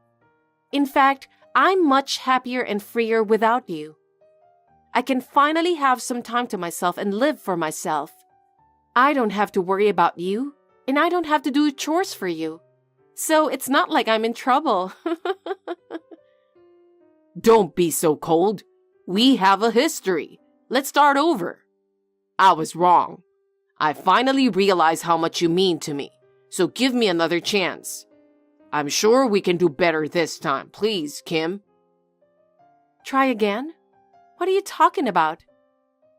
In fact, I'm much happier and freer without you. I can finally have some time to myself and live for myself. I don't have to worry about you, and I don't have to do chores for you. So it's not like I'm in trouble. Don't be so cold. We have a history. Let's start over. I was wrong. I finally realize how much you mean to me, so give me another chance. I'm sure we can do better this time. Please, Kim. Try again? What are you talking about?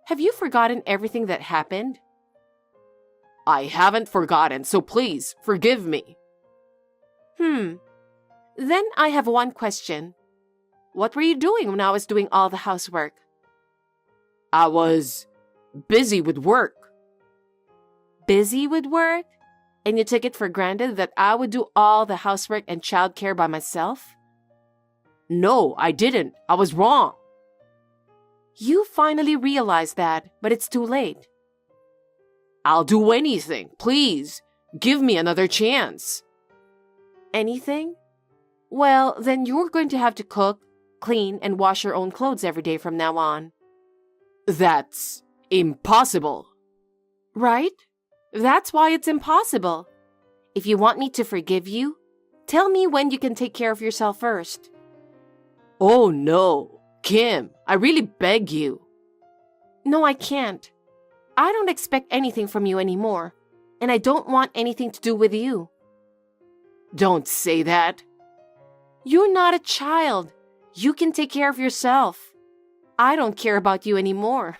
Have you forgotten everything that happened? I haven't forgotten, so please, forgive me. Then I have one question. What were you doing when I was doing all the housework? I was busy with work. Busy with work? And you took it for granted that I would do all the housework and childcare by myself? No, I didn't. I was wrong. You finally realized that, but it's too late. I'll do anything. Please, give me another chance. Anything? Well, then you're going to have to cook, clean, and wash your own clothes every day from now on. That's impossible. Right? That's why it's impossible. If you want me to forgive you, tell me when you can take care of yourself first. Oh no, Kim, I really beg you. No, I can't. I don't expect anything from you anymore, and I don't want anything to do with you. Don't say that. You're not a child. You can take care of yourself. I don't care about you anymore.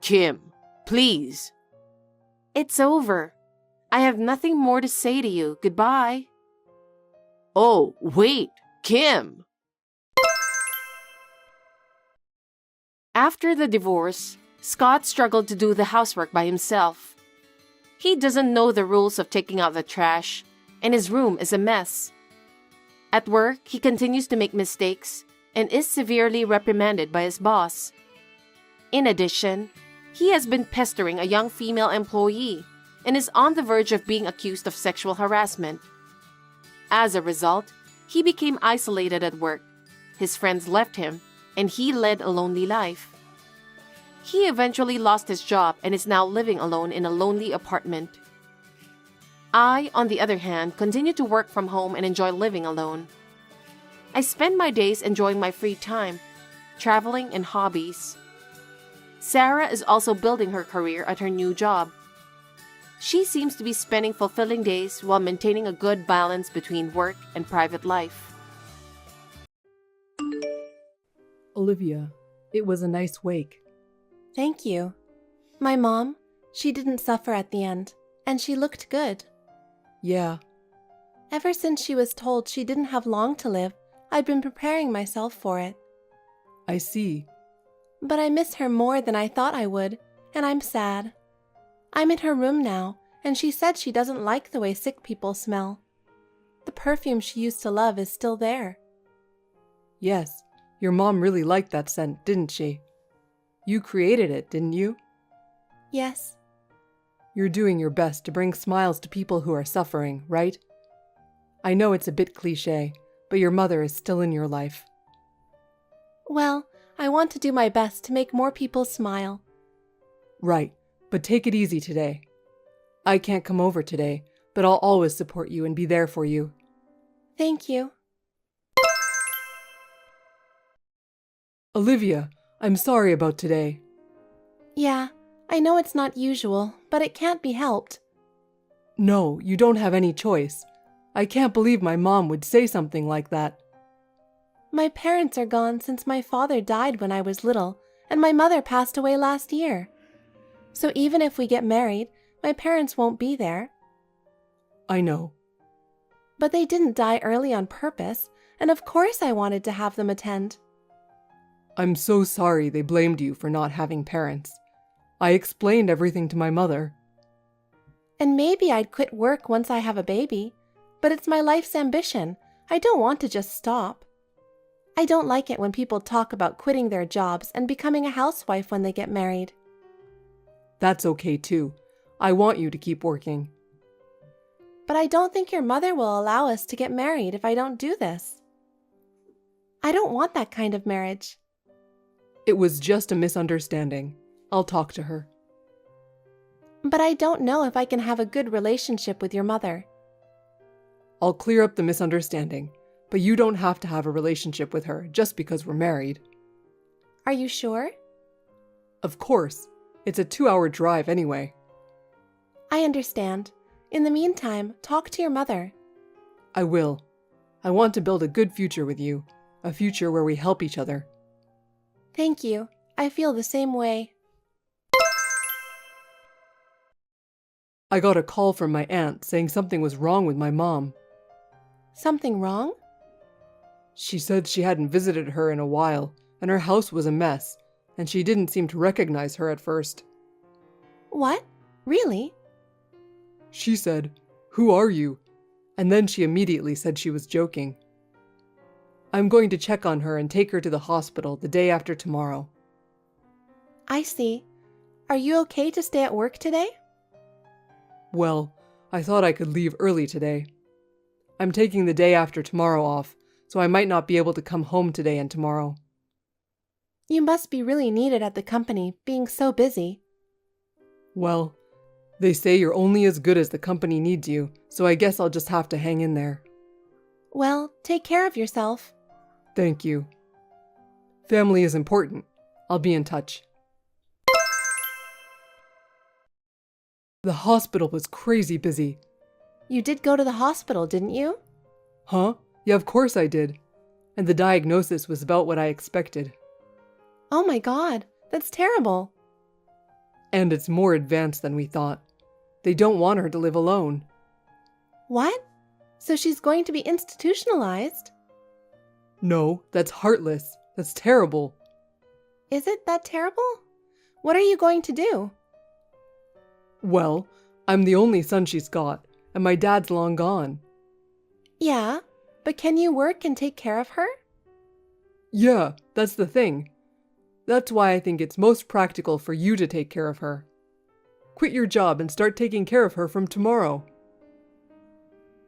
Kim, please. It's over. I have nothing more to say to you. Goodbye. Oh, wait, Kim. After the divorce, Scott struggled to do the housework by himself. He doesn't know the rules of taking out the trash, and his room is a mess. At work, he continues to make mistakes and is severely reprimanded by his boss. In addition, he has been pestering a young female employee and is on the verge of being accused of sexual harassment. As a result, he became isolated at work. His friends left him, and he led a lonely life. He eventually lost his job and is now living alone in a lonely apartment. I, on the other hand, continue to work from home and enjoy living alone. I spend my days enjoying my free time, traveling, and hobbies. Sarah is also building her career at her new job. She seems to be spending fulfilling days while maintaining a good balance between work and private life. Olivia, it was a nice wake. Thank you. My mom, she didn't suffer at the end, and she looked good. Yeah, Ever since she was told she didn't have long to live, I'd been preparing myself for it. I see. But I miss her more than I thought I would, and I'm sad. I'm in her room now, and she said she doesn't like the way sick people smell. The perfume she used to love is still there. Yes, your mom really liked that scent, didn't she? You created it, didn't you? Yes, You're doing your best to bring smiles to people who are suffering, right? I know it's a bit cliché, but your mother is still in your life. well, I want to do my best to make more people smile. Right, but take it easy today. I can't come over today, but I'll always support you and be there for you. Thank you. Olivia, I'm sorry about today. Yeah, I know it's not usual, but it can't be helped. No, you don't have any choice. I can't believe my mom would say something like that. My parents are gone since my father died when I was little, and my mother passed away last year. So even if we get married, my parents won't be there. I know. But they didn't die early on purpose, and of course I wanted to have them attend. I'm so sorry they blamed you for not having parents. I explained everything to my mother. And maybe I'd quit work once I have a baby, but it's my life's ambition. I don't want to just stop. I don't like it when people talk about quitting their jobs and becoming a housewife when they get married. That's okay too. I want you to keep working. But I don't think your mother will allow us to get married if I don't do this. I don't want that kind of marriage. It was just a misunderstanding. I'll talk to her. But I don't know if I can have a good relationship with your mother. I'll clear up the misunderstanding, but you don't have to have a relationship with her just because we're married. Are you sure? Of course. It's a 2-hour drive anyway. I understand. In the meantime, talk to your mother. I will. I want to build a good future with you, a future where we help each other. Thank you. I feel the same way. I got a call from my aunt saying something was wrong with my mom. Something wrong? She said she hadn't visited her in a while, and her house was a mess, and she didn't seem to recognize her at first. What? Really? She said, "Who are you?" And then she immediately said she was joking. I'm going to check on her and take her to the hospital the day after tomorrow. I see. Are you okay to stay at work today? Well, I thought I could leave early today. I'm taking the day after tomorrow off, so I might not be able to come home today and tomorrow. You must be really needed at the company, being so busy. Well, They say you're only as good as the company needs you, so I guess I'll just have to hang in there. Well, take care of yourself. Thank you. Family is important. I'll be in touch. The hospital was crazy busy. You did go to the hospital, didn't you? Huh? Yeah, of course I did. And the diagnosis was about what I expected. Oh my God, that's terrible. And it's more advanced than we thought. They don't want her to live alone. What? So she's going to be institutionalized? No, that's heartless. That's terrible. Is it that terrible? What are you going to do? Well, I'm the only son she's got, and my dad's long gone. Yeah, but can you work and take care of her? Yeah, that's the thing. That's why I think it's most practical for you to take care of her. Quit your job and start taking care of her from tomorrow.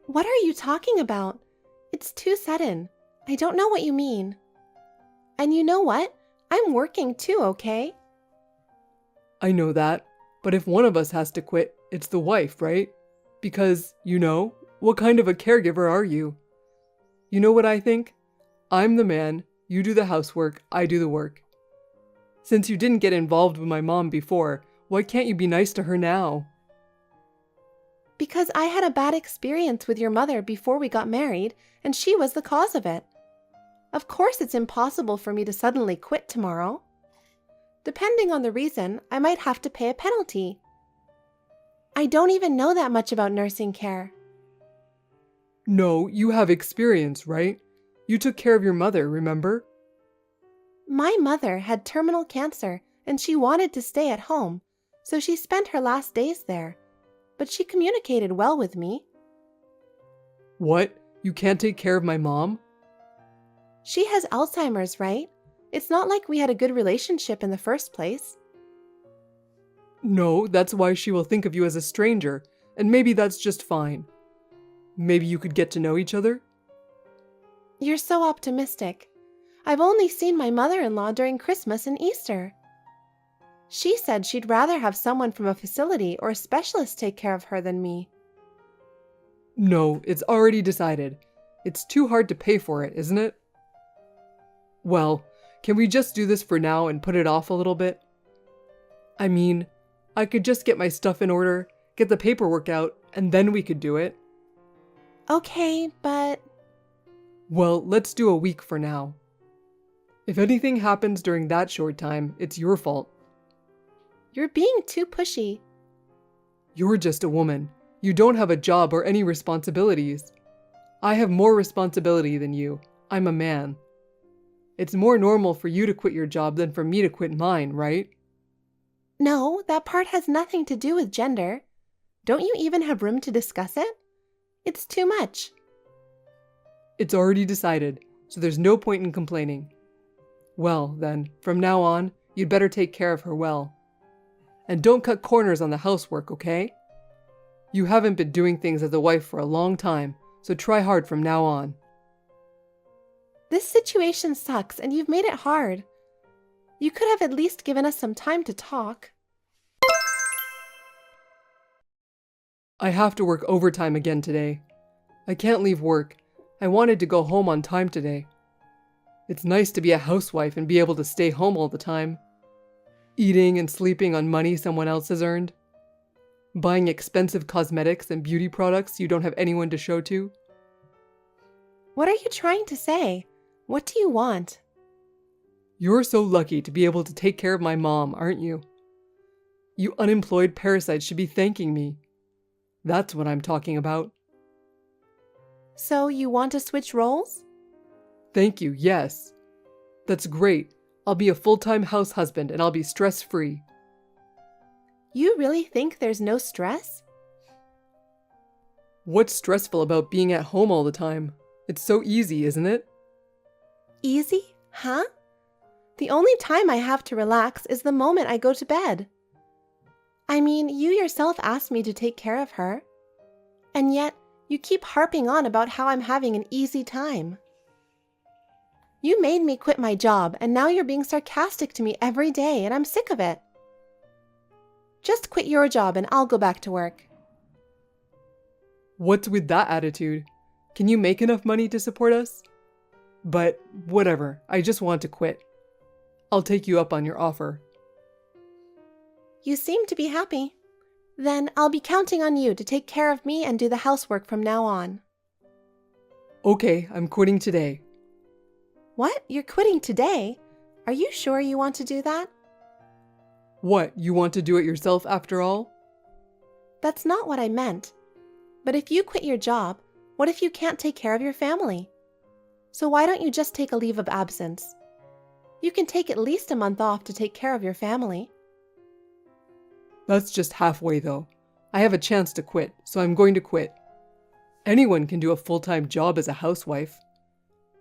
What are you talking about? It's too sudden. I don't know what you mean. And you know what? I'm working too, okay? I know that, but if one of us has to quit, it's the wife, right? Because, what kind of a caregiver are you? You know what I think? I'm the man, you do the housework, I do the work. Since you didn't get involved with my mom before, why can't you be nice to her now? Because I had a bad experience with your mother before we got married, and she was the cause of it. Of course it's impossible for me to suddenly quit tomorrow. Depending on the reason, I might have to pay a penalty. I don't even know that much about nursing care. No, you have experience, right? You took care of your mother, remember? My mother had terminal cancer and she wanted to stay at home, so she spent her last days there. But she communicated well with me. What? You can't take care of my mom? She has Alzheimer's, right? It's not like we had a good relationship in the first place. No, that's why she will think of you as a stranger, and maybe that's just fine. Maybe you could get to know each other? You're so optimistic. I've only seen my mother-in-law during Christmas and Easter. She said she'd rather have someone from a facility or a specialist take care of her than me. No, it's already decided. It's too hard to pay for it, isn't it? Well, can we just do this for now and put it off a little bit? I mean, I could just get my stuff in order, get the paperwork out, and then we could do it. Okay, but... Well, let's do a week for now. If anything happens during that short time, it's your fault. You're being too pushy. You're just a woman. You don't have a job or any responsibilities. I have more responsibility than you. I'm a man. It's more normal for you to quit your job than for me to quit mine, right? No, that part has nothing to do with gender. Don't you even have room to discuss it? It's too much. It's already decided, so there's no point in complaining. Well, then, from now on, you'd better take care of her well. And don't cut corners on the housework, okay? You haven't been doing things as a wife for a long time, so try hard from now on. This situation sucks and you've made it hard. You could have at least given us some time to talk. I have to work overtime again today. I can't leave work. I wanted to go home on time today. It's nice to be a housewife and be able to stay home all the time. Eating and sleeping on money someone else has earned. Buying expensive cosmetics and beauty products you don't have anyone to show to. What are you trying to say? What do you want? You're so lucky to be able to take care of my mom, aren't you? You unemployed parasites should be thanking me. That's what I'm talking about. So you want to switch roles? Thank you, yes. That's great. I'll be a full-time house husband and I'll be stress-free. You really think there's no stress? What's stressful about being at home all the time? It's so easy, isn't it? Easy? Huh? The only time I have to relax is the moment I go to bed. I mean, you yourself asked me to take care of her. And yet, you keep harping on about how I'm having an easy time. You made me quit my job, and now you're being sarcastic to me every day, and I'm sick of it. Just quit your job and I'll go back to work. What's with that attitude? Can you make enough money to support us? But whatever, I just want to quit. I'll take you up on your offer. You seem to be happy. Then I'll be counting on you to take care of me and do the housework from now on. Okay, I'm quitting today. What? You're quitting today? Are you sure you want to do that? What, you want to do it yourself after all? That's not what I meant. But if you quit your job, what if you can't take care of your family? So why don't you just take a leave of absence? You can take at least a month off to take care of your family. That's just halfway though. I have a chance to quit, so I'm going to quit. Anyone can do a full-time job as a housewife.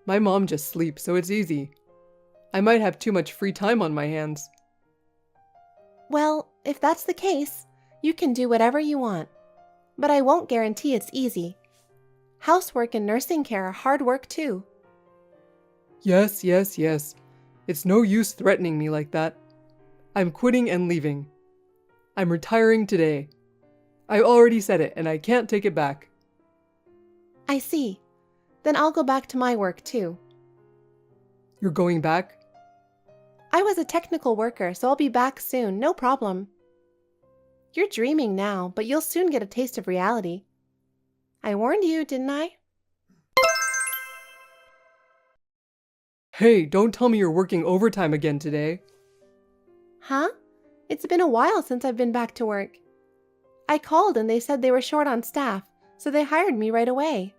My mom just sleeps, so it's easy. I might have too much free time on my hands. Well, if that's the case, you can do whatever you want. But I won't guarantee it's easy. Housework and nursing care are hard work too. Yes. It's no use threatening me like that. I'm quitting and leaving. I'm retiring today. I already said it and I can't take it back. I see. Then I'll go back to my work too. You're going back? I was a technical worker, so I'll be back soon, no problem. You're dreaming now, but you'll soon get a taste of reality. I warned you, didn't I? Hey, don't tell me you're working overtime again today. Huh? It's been a while since I've been back to work. I called and they said they were short on staff, so they hired me right away.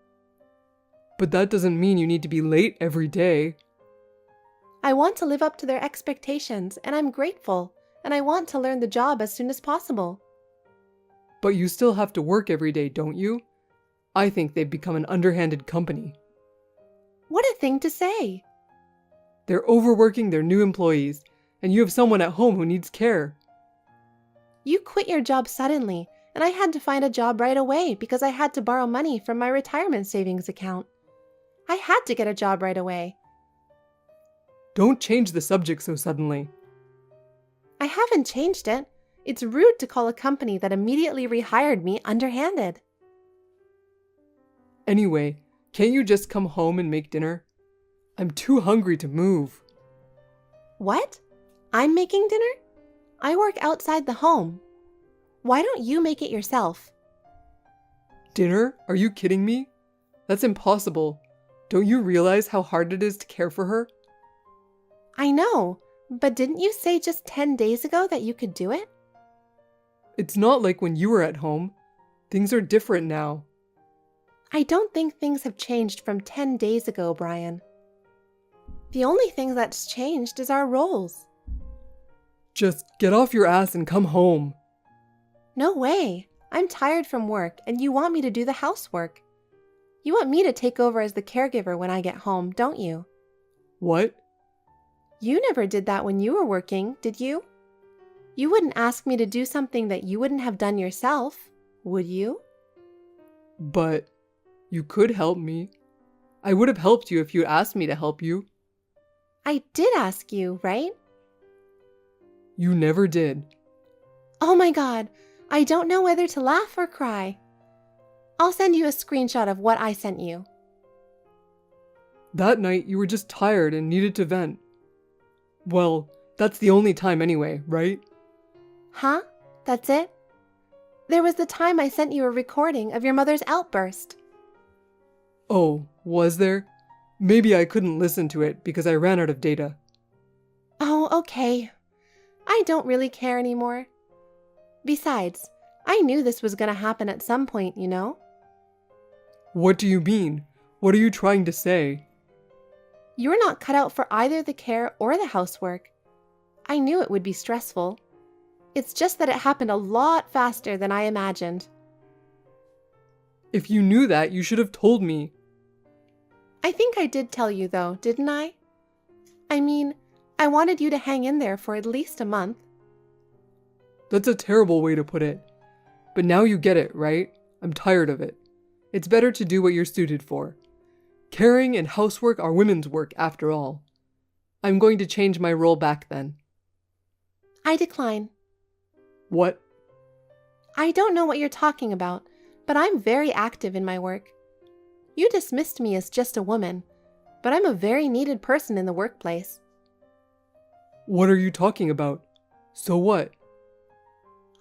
But that doesn't mean you need to be late every day. I want to live up to their expectations, and I'm grateful, and I want to learn the job as soon as possible. But you still have to work every day, don't you? I think they've become an underhanded company. What a thing to say! They're overworking their new employees, and you have someone at home who needs care. You quit your job suddenly, and I had to find a job right away because I had to borrow money from my retirement savings account. I had to get a job right away. Don't change the subject so suddenly. I haven't changed it. It's rude to call a company that immediately rehired me underhanded. Anyway, can't you just come home and make dinner? I'm too hungry to move. What? I'm making dinner? I work outside the home. Why don't you make it yourself? Dinner? Are you kidding me? That's impossible. Don't you realize how hard it is to care for her? I know, but didn't you say just 10 days ago that you could do it? It's not like when you were at home. Things are different now. I don't think things have changed from 10 days ago, Brian. The only thing that's changed is our roles. Just get off your ass and come home. No way. I'm tired from work, and you want me to do the housework. You want me to take over as the caregiver when I get home, don't you? What? You never did that when you were working, did you? You wouldn't ask me to do something that you wouldn't have done yourself, would you? But you could help me. I would have helped you if you asked me to help you. I did ask you, right? You never did. Oh my God, I don't know whether to laugh or cry. I'll send you a screenshot of what I sent you. That night you were just tired and needed to vent. Well, that's the only time anyway, right? Huh? That's it? There was the time I sent you a recording of your mother's outburst. Oh, was there? Maybe I couldn't listen to it because I ran out of data. Oh, okay. I don't really care anymore. Besides, I knew this was going to happen at some point, you know? What do you mean? What are you trying to say? You're not cut out for either the care or the housework. I knew it would be stressful. It's just that it happened a lot faster than I imagined. If you knew that, you should have told me. I think I did tell you though, didn't I? I mean, I wanted you to hang in there for at least a month. That's a terrible way to put it. But now you get it, right? I'm tired of it. It's better to do what you're suited for. Caring and housework are women's work after all. I'm going to change my role back then. I decline. What? I don't know what you're talking about, but I'm very active in my work. You dismissed me as just a woman, but I'm a very needed person in the workplace. What are you talking about? So what?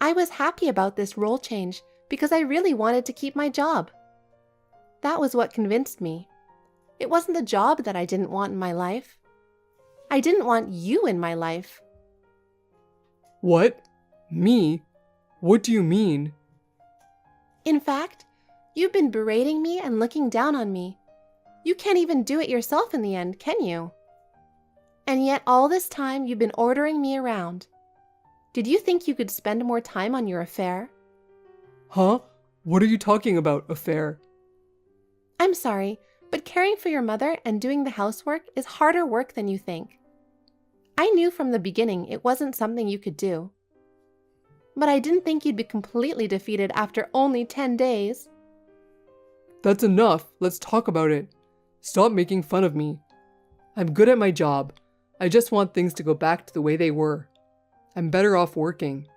I was happy about this role change because I really wanted to keep my job. That was what convinced me. It wasn't the job that I didn't want in my life. I didn't want you in my life. What? Me? What do you mean? In fact, you've been berating me and looking down on me. You can't even do it yourself in the end, can you? And yet all this time you've been ordering me around. Did you think you could spend more time on your affair? Huh? What are you talking about, affair? I'm sorry, but caring for your mother and doing the housework is harder work than you think. I knew from the beginning it wasn't something you could do. But I didn't think you'd be completely defeated after only 10 days. That's enough. Let's talk about it. Stop making fun of me. I'm good at my job. I just want things to go back to the way they were. I'm better off working.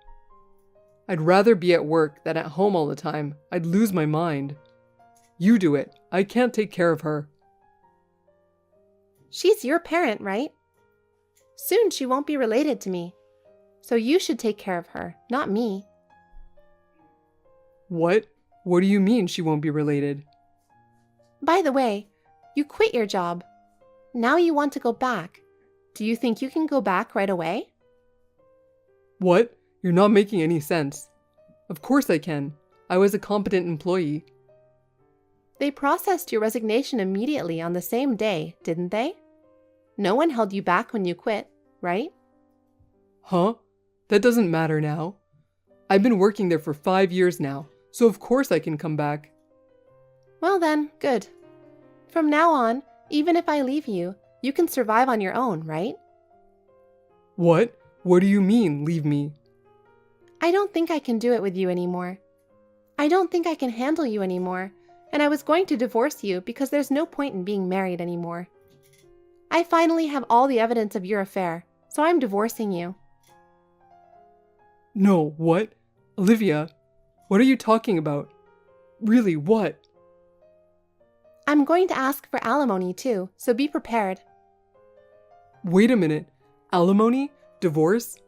I'd rather be at work than at home all the time. I'd lose my mind. You do it. I can't take care of her. She's your parent, right? Soon she won't be related to me. So you should take care of her, not me. What? What do you mean she won't be related? By the way, you quit your job. Now you want to go back. Do you think you can go back right away? What? You're not making any sense. Of course I can. I was a competent employee. They processed your resignation immediately on the same day, didn't they? No one held you back when you quit, right? Huh? That doesn't matter now. I've been working there for 5 years now, so of course I can come back. Well then, good. From now on, even if I leave you, you can survive on your own, right? What? What do you mean, leave me? I don't think I can do it with you anymore. I don't think I can handle you anymore, and I was going to divorce you because there's no point in being married anymore. I finally have all the evidence of your affair, so I'm divorcing you. No, what? Olivia, what are you talking about? Really, what? I'm going to ask for alimony too, so be prepared. Wait a minute. Alimony? Divorce?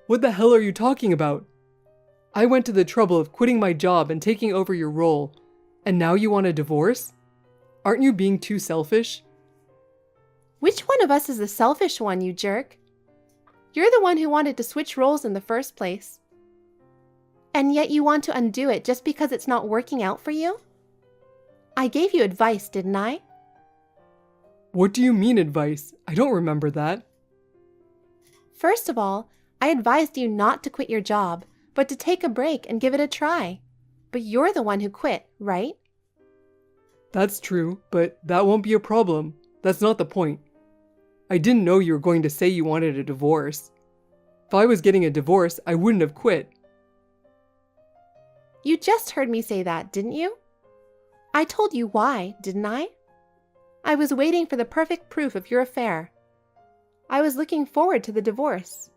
What the hell are you talking about? I went to the trouble of quitting my job and taking over your role, and now you want a divorce? Aren't you being too selfish? Which one of us is the selfish one, you jerk? You're the one who wanted to switch roles in the first place. And yet you want to undo it just because it's not working out for you? I gave you advice, didn't I? What do you mean advice? I don't remember that. First of all, I advised you not to quit your job, but to take a break and give it a try. But you're the one who quit, right? That's true, but that won't be a problem. That's not the point. I didn't know you were going to say you wanted a divorce. If I was getting a divorce, I wouldn't have quit. You just heard me say that, didn't you? I told you why, didn't I? I was waiting for the perfect proof of your affair. I was looking forward to the divorce.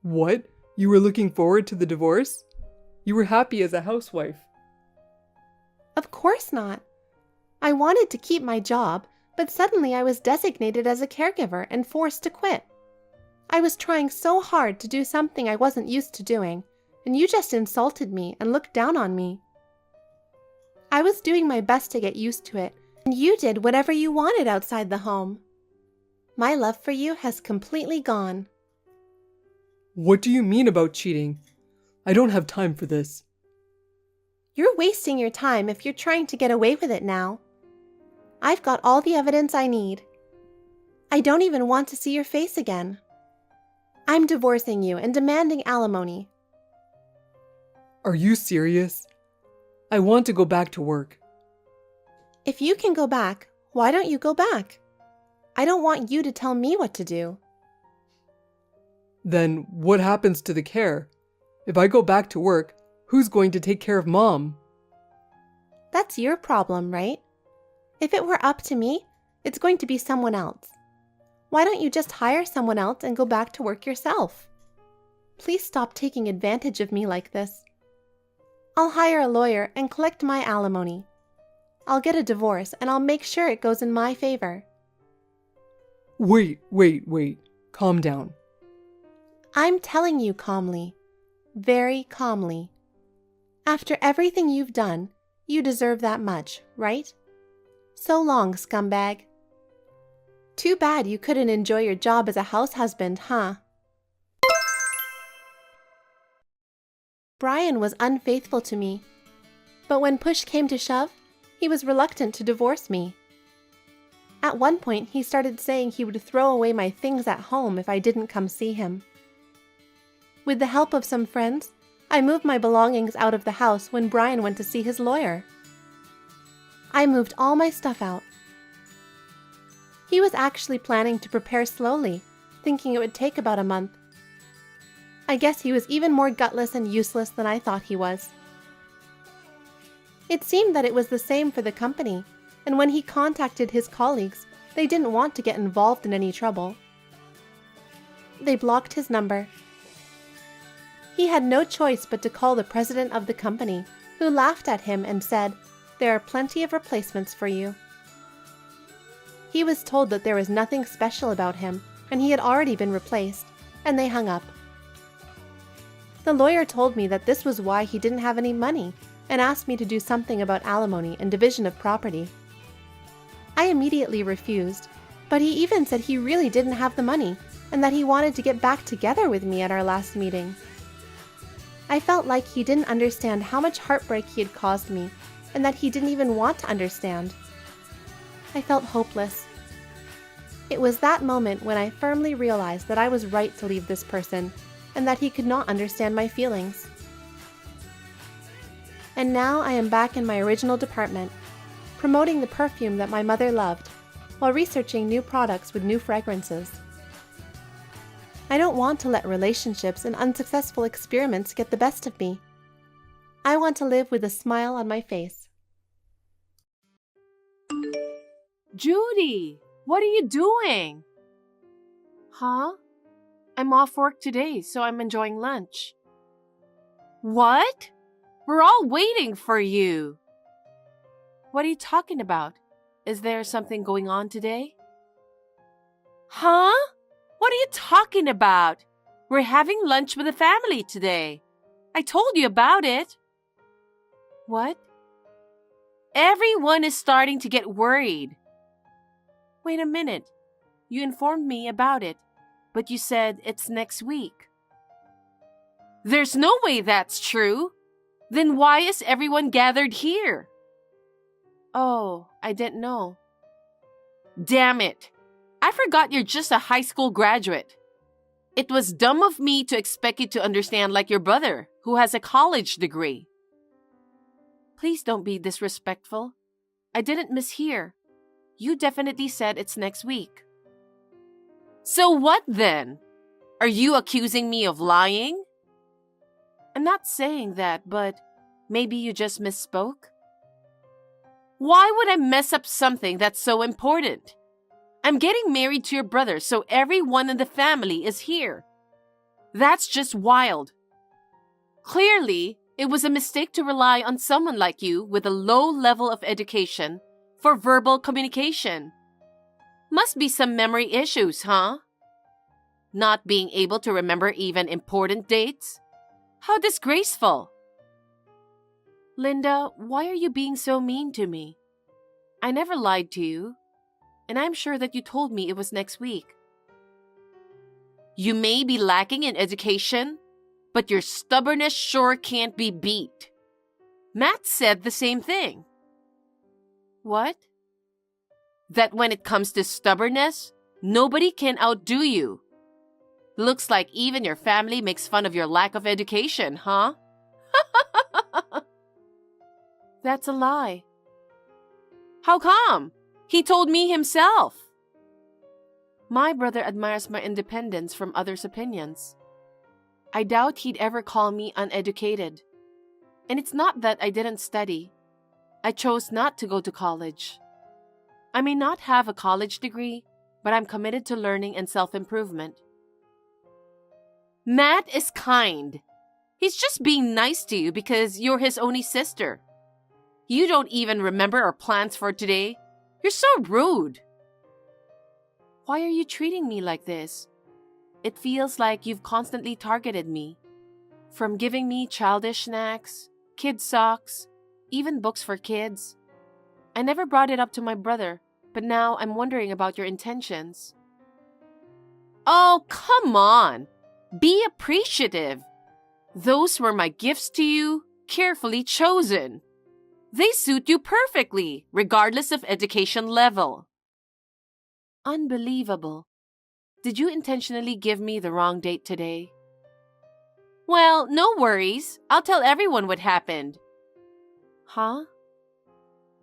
What? You were looking forward to the divorce? You were happy as a housewife. Of course not. I wanted to keep my job, but suddenly I was designated as a caregiver and forced to quit. I was trying so hard to do something I wasn't used to doing, and you just insulted me and looked down on me. I was doing my best to get used to it, and you did whatever you wanted outside the home. My love for you has completely gone. What do you mean about cheating? I don't have time for this. You're wasting your time if you're trying to get away with it now. I've got all the evidence I need. I don't even want to see your face again. I'm divorcing you and demanding alimony. Are you serious? I want to go back to work. If you can go back, why don't you go back? I don't want you to tell me what to do. Then what happens to the care? If I go back to work, who's going to take care of Mom? That's your problem, right? If it were up to me, it's going to be someone else. Why don't you just hire someone else and go back to work yourself? Please stop taking advantage of me like this. I'll hire a lawyer and collect my alimony. I'll get a divorce and I'll make sure it goes in my favor. Wait. Calm down. I'm telling you calmly, very calmly. After everything you've done, you deserve that much, right? So long, scumbag. Too bad you couldn't enjoy your job as a house husband, huh? Brian was unfaithful to me, but when push came to shove, he was reluctant to divorce me. At one point, he started saying he would throw away my things at home if I didn't come see him. With the help of some friends, I moved my belongings out of the house when Brian went to see his lawyer. I moved all my stuff out. He was actually planning to prepare slowly, thinking it would take about a month. I guess he was even more gutless and useless than I thought he was. It seemed that it was the same for the company, and when he contacted his colleagues, they didn't want to get involved in any trouble. They blocked his number. He had no choice but to call the president of the company, who laughed at him and said, "There are plenty of replacements for you." He was told that there was nothing special about him, and he had already been replaced, and they hung up. The lawyer told me that this was why he didn't have any money, and asked me to do something about alimony and division of property. I immediately refused, but he even said he really didn't have the money, and that he wanted to get back together with me at our last meeting. I felt like he didn't understand how much heartbreak he had caused me, and that he didn't even want to understand. I felt hopeless. It was that moment when I firmly realized that I was right to leave this person, and that he could not understand my feelings. And now I am back in my original department, promoting the perfume that my mother loved, while researching new products with new fragrances. I don't want to let relationships and unsuccessful experiments get the best of me. I want to live with a smile on my face. Judy, what are you doing? Huh? I'm off work today, so I'm enjoying lunch. What? We're all waiting for you. What are you talking about? Is there something going on today? Huh? What are you talking about? We're having lunch with the family today. I told you about it. What? Everyone is starting to get worried. Wait a minute. You informed me about it, but you said it's next week. There's no way that's true. Then why is everyone gathered here? Oh, I didn't know. Damn it. I forgot you're just a high school graduate. It was dumb of me to expect you to understand like your brother, who has a college degree. Please don't be disrespectful. I didn't mishear. You definitely said it's next week. So what then? Are you accusing me of lying? I'm not saying that, but maybe you just misspoke? Why would I mess up something that's so important? I'm getting married to your brother, so everyone in the family is here. That's just wild. Clearly, it was a mistake to rely on someone like you with a low level of education for verbal communication. Must be some memory issues, huh? Not being able to remember even important dates? How disgraceful. Linda, why are you being so mean to me? I never lied to you, and I'm sure that you told me it was next week. You may be lacking in education, but your stubbornness sure can't be beat. Matt said the same thing. What? That when it comes to stubbornness, nobody can outdo you. Looks like even your family makes fun of your lack of education, huh? That's a lie. How come? He told me himself. My brother admires my independence from others' opinions. I doubt he'd ever call me uneducated. And it's not that I didn't study. I chose not to go to college. I may not have a college degree, but I'm committed to learning and self-improvement. Matt is kind. He's just being nice to you because you're his only sister. You don't even remember our plans for today. You're so rude. Why are you treating me like this? It feels like you've constantly targeted me. From giving me childish snacks, kid socks, even books for kids. I never brought it up to my brother, but now I'm wondering about your intentions. Oh, come on. Be appreciative. Those were my gifts to you, carefully chosen. They suit you perfectly, regardless of education level. Unbelievable. Did you intentionally give me the wrong date today? Well, no worries. I'll tell everyone what happened. Huh?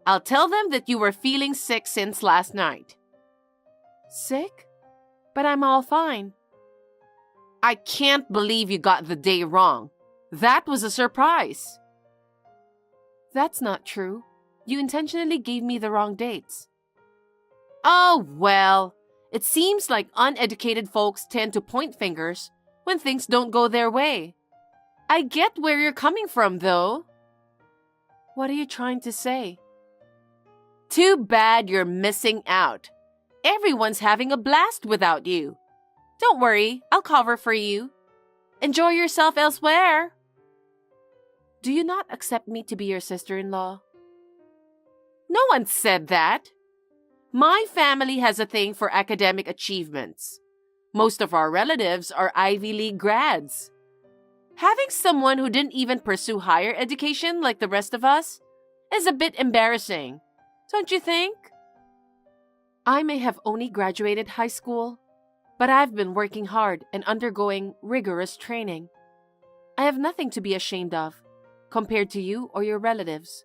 I'll tell them that you were feeling sick since last night. Sick? But I'm all fine. I can't believe you got the day wrong. That was a surprise. That's not true. You intentionally gave me the wrong dates. Oh, well, it seems like uneducated folks tend to point fingers when things don't go their way. I get where you're coming from, though. What are you trying to say? Too bad you're missing out. Everyone's having a blast without you. Don't worry, I'll cover for you. Enjoy yourself elsewhere. Do you not accept me to be your sister-in-law? No one said that. My family has a thing for academic achievements. Most of our relatives are Ivy League grads. Having someone who didn't even pursue higher education like the rest of us is a bit embarrassing, don't you think? I may have only graduated high school, but I've been working hard and undergoing rigorous training. I have nothing to be ashamed of, compared to you or your relatives.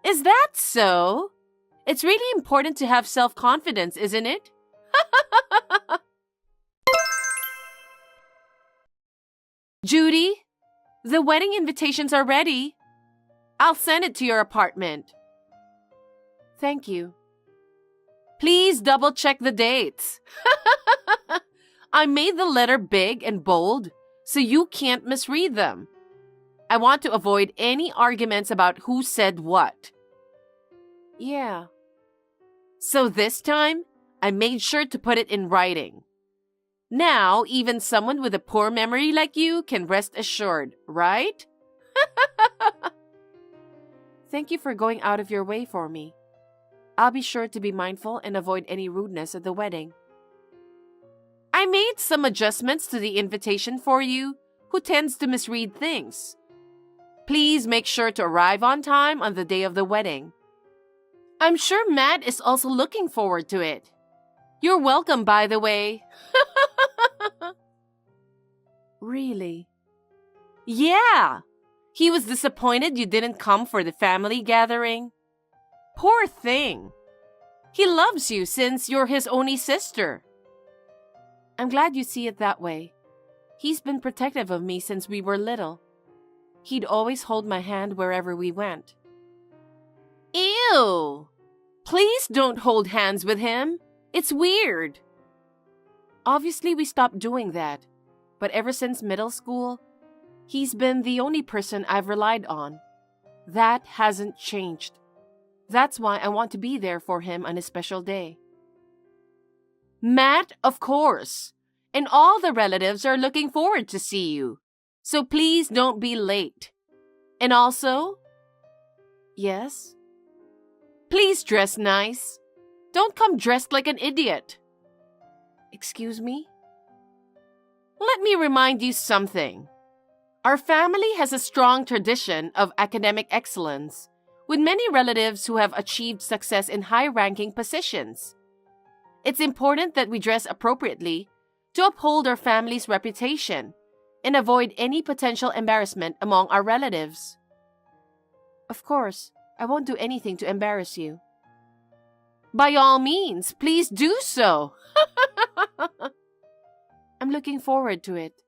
Is that so? It's really important to have self-confidence, isn't it? Judy, the wedding invitations are ready. I'll send it to your apartment. Thank you. Please double-check the dates. I made the letter big and bold so you can't misread them. I want to avoid any arguments about who said what. Yeah. So this time, I made sure to put it in writing. Now, even someone with a poor memory like you can rest assured, right? Thank you for going out of your way for me. I'll be sure to be mindful and avoid any rudeness at the wedding. I made some adjustments to the invitation for you, who tends to misread things. Please make sure to arrive on time on the day of the wedding. I'm sure Matt is also looking forward to it. You're welcome, by the way. Really? Yeah. He was disappointed you didn't come for the family gathering. Poor thing. He loves you since you're his only sister. I'm glad you see it that way. He's been protective of me since we were little. He'd always hold my hand wherever we went. Ew! Please don't hold hands with him. It's weird. Obviously, we stopped doing that. But ever since middle school, he's been the only person I've relied on. That hasn't changed. That's why I want to be there for him on a special day. Matt, of course. And all the relatives are looking forward to see you. So please don't be late. And also, yes? Please dress nice. Don't come dressed like an idiot. Excuse me? Let me remind you something. Our family has a strong tradition of academic excellence, with many relatives who have achieved success in high-ranking positions. It's important that we dress appropriately to uphold our family's reputation and avoid any potential embarrassment among our relatives. Of course, I won't do anything to embarrass you. By all means, please do so. I'm looking forward to it.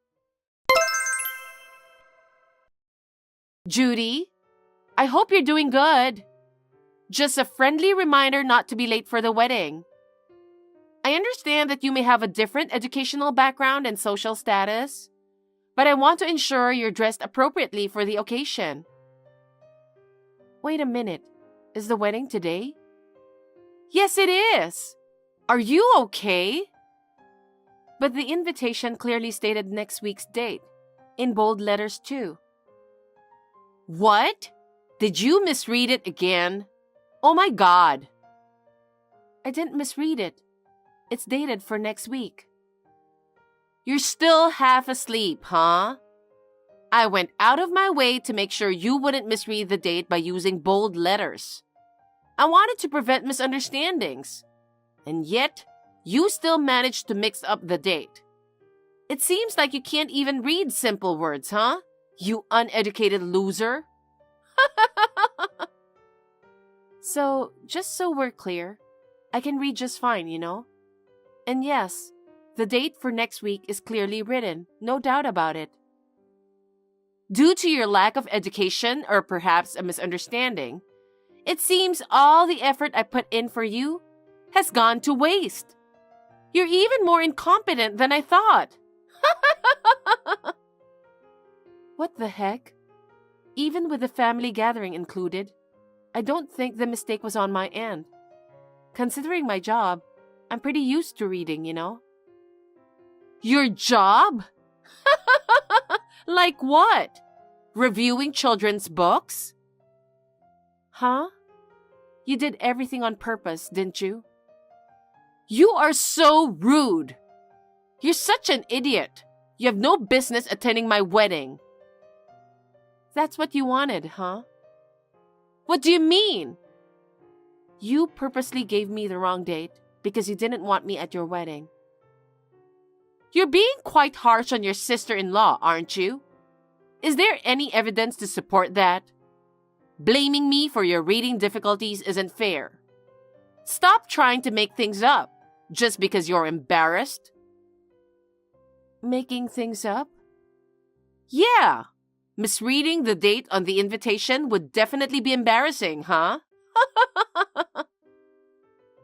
Judy, I hope you're doing good. Just a friendly reminder not to be late for the wedding. I understand that you may have a different educational background and social status, but I want to ensure you're dressed appropriately for the occasion. Wait a minute. Is the wedding today? Yes, it is. Are you okay? But the invitation clearly stated next week's date, in bold letters too. What? Did you misread it again? Oh my God. I didn't misread it. It's dated for next week. You're still half asleep, huh? I went out of my way to make sure you wouldn't misread the date by using bold letters. I wanted to prevent misunderstandings. And yet, you still managed to mix up the date. It seems like you can't even read simple words, huh? You uneducated loser. So, just so we're clear, I can read just fine, you know? And yes, the date for next week is clearly written, no doubt about it. Due to your lack of education or perhaps a misunderstanding, it seems all the effort I put in for you has gone to waste. You're even more incompetent than I thought. What the heck? Even with the family gathering included, I don't think the mistake was on my end. Considering my job, I'm pretty used to reading, you know? Your job? Like what? Reviewing children's books? Huh? You did everything on purpose, didn't you? You are so rude. You're such an idiot. You have no business attending my wedding. That's what you wanted, huh? What do you mean? You purposely gave me the wrong date because you didn't want me at your wedding. You're being quite harsh on your sister-in-law, aren't you? Is there any evidence to support that? Blaming me for your reading difficulties isn't fair. Stop trying to make things up just because you're embarrassed. Making things up? Yeah. Misreading the date on the invitation would definitely be embarrassing, huh?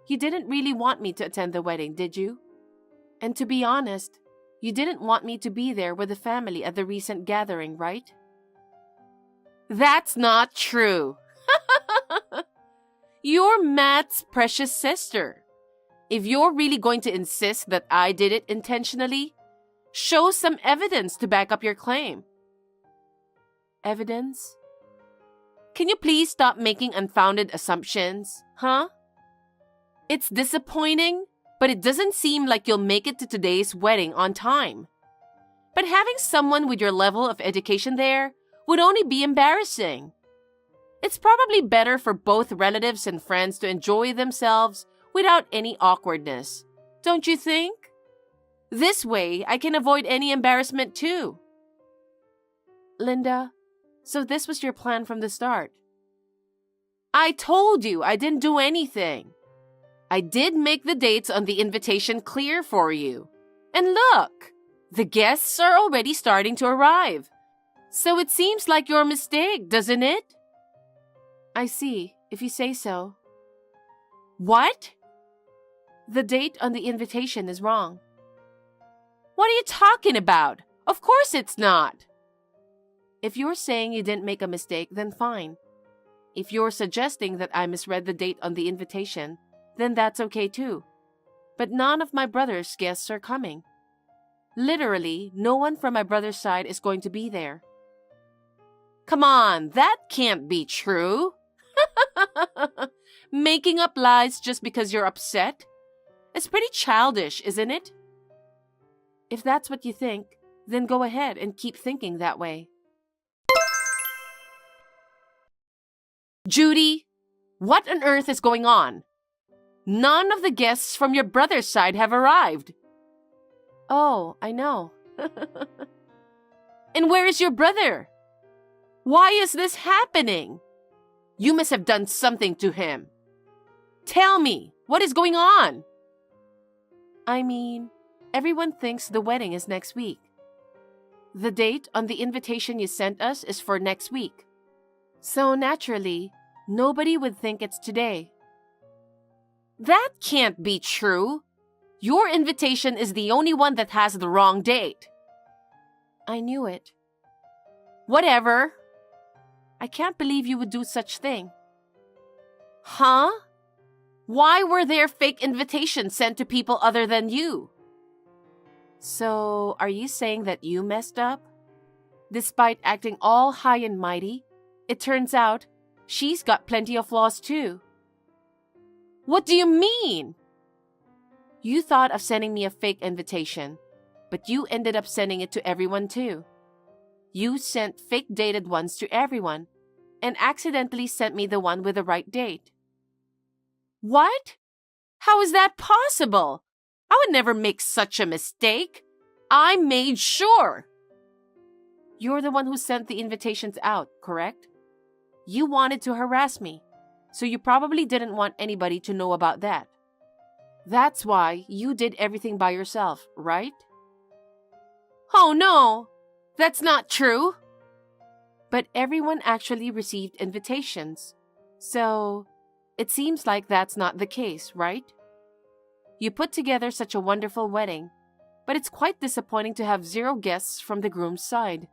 You didn't really want me to attend the wedding, did you? And to be honest, you didn't want me to be there with the family at the recent gathering, right? That's not true. You're Matt's precious sister. If you're really going to insist that I did it intentionally, show some evidence to back up your claim. Evidence? Can you please stop making unfounded assumptions, huh? It's disappointing, but it doesn't seem like you'll make it to today's wedding on time. But having someone with your level of education there would only be embarrassing. It's probably better for both relatives and friends to enjoy themselves without any awkwardness, don't you think? This way, I can avoid any embarrassment too. Linda, so this was your plan from the start. I told you I didn't do anything. I did make the dates on the invitation clear for you. And look, the guests are already starting to arrive. So it seems like your mistake, doesn't it? I see, if you say so. What? The date on the invitation is wrong. What are you talking about? Of course it's not. If you're saying you didn't make a mistake, then fine. If you're suggesting that I misread the date on the invitation, then that's okay too. But none of my brother's guests are coming. Literally, no one from my brother's side is going to be there. Come on, that can't be true. Making up lies just because you're upset? It's pretty childish, isn't it? If that's what you think, then go ahead and keep thinking that way. Judy, what on earth is going on? None of the guests from your brother's side have arrived. Oh, I know. And where is your brother? Why is this happening? You must have done something to him. Tell me, what is going on? I mean, everyone thinks the wedding is next week. The date on the invitation you sent us is for next week. So naturally, nobody would think it's today. That can't be true. Your invitation is the only one that has the wrong date. I knew it. Whatever. I can't believe you would do such thing. Huh? Why were there fake invitations sent to people other than you? So, are you saying that you messed up? Despite acting all high and mighty, it turns out she's got plenty of flaws too. What do you mean? You thought of sending me a fake invitation, but you ended up sending it to everyone too. You sent fake dated ones to everyone and accidentally sent me the one with the right date. What? How is that possible? I would never make such a mistake. I made sure. You're the one who sent the invitations out, correct? You wanted to harass me, so you probably didn't want anybody to know about that. That's why you did everything by yourself, right? Oh no, that's not true. But everyone actually received invitations, so it seems like that's not the case, right? You put together such a wonderful wedding, but it's quite disappointing to have 0 guests from the groom's side.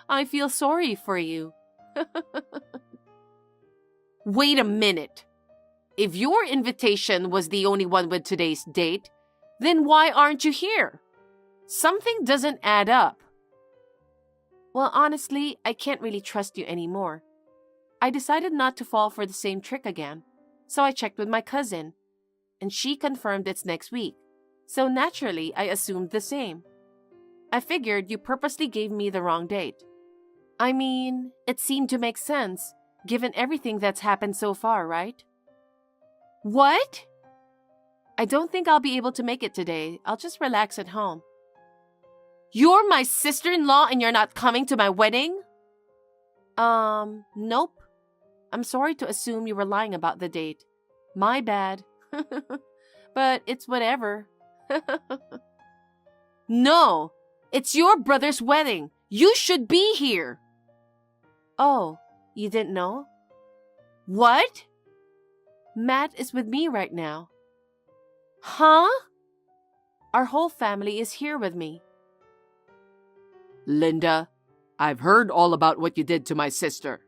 I feel sorry for you. Wait a minute. If your invitation was the only one with today's date, then why aren't you here? Something doesn't add up. Well, honestly, I can't really trust you anymore. I decided not to fall for the same trick again, so I checked with my cousin, and she confirmed it's next week, so naturally I assumed the same. I figured you purposely gave me the wrong date. I mean, it seemed to make sense, given everything that's happened so far, right? What? I don't think I'll be able to make it today. I'll just relax at home. You're my sister-in-law and you're not coming to my wedding? Nope. I'm sorry to assume you were lying about the date. My bad. But it's whatever. No, it's your brother's wedding. You should be here. Oh, you didn't know? What? Matt is with me right now. Huh? Our whole family is here with me. Linda, I've heard all about what you did to my sister.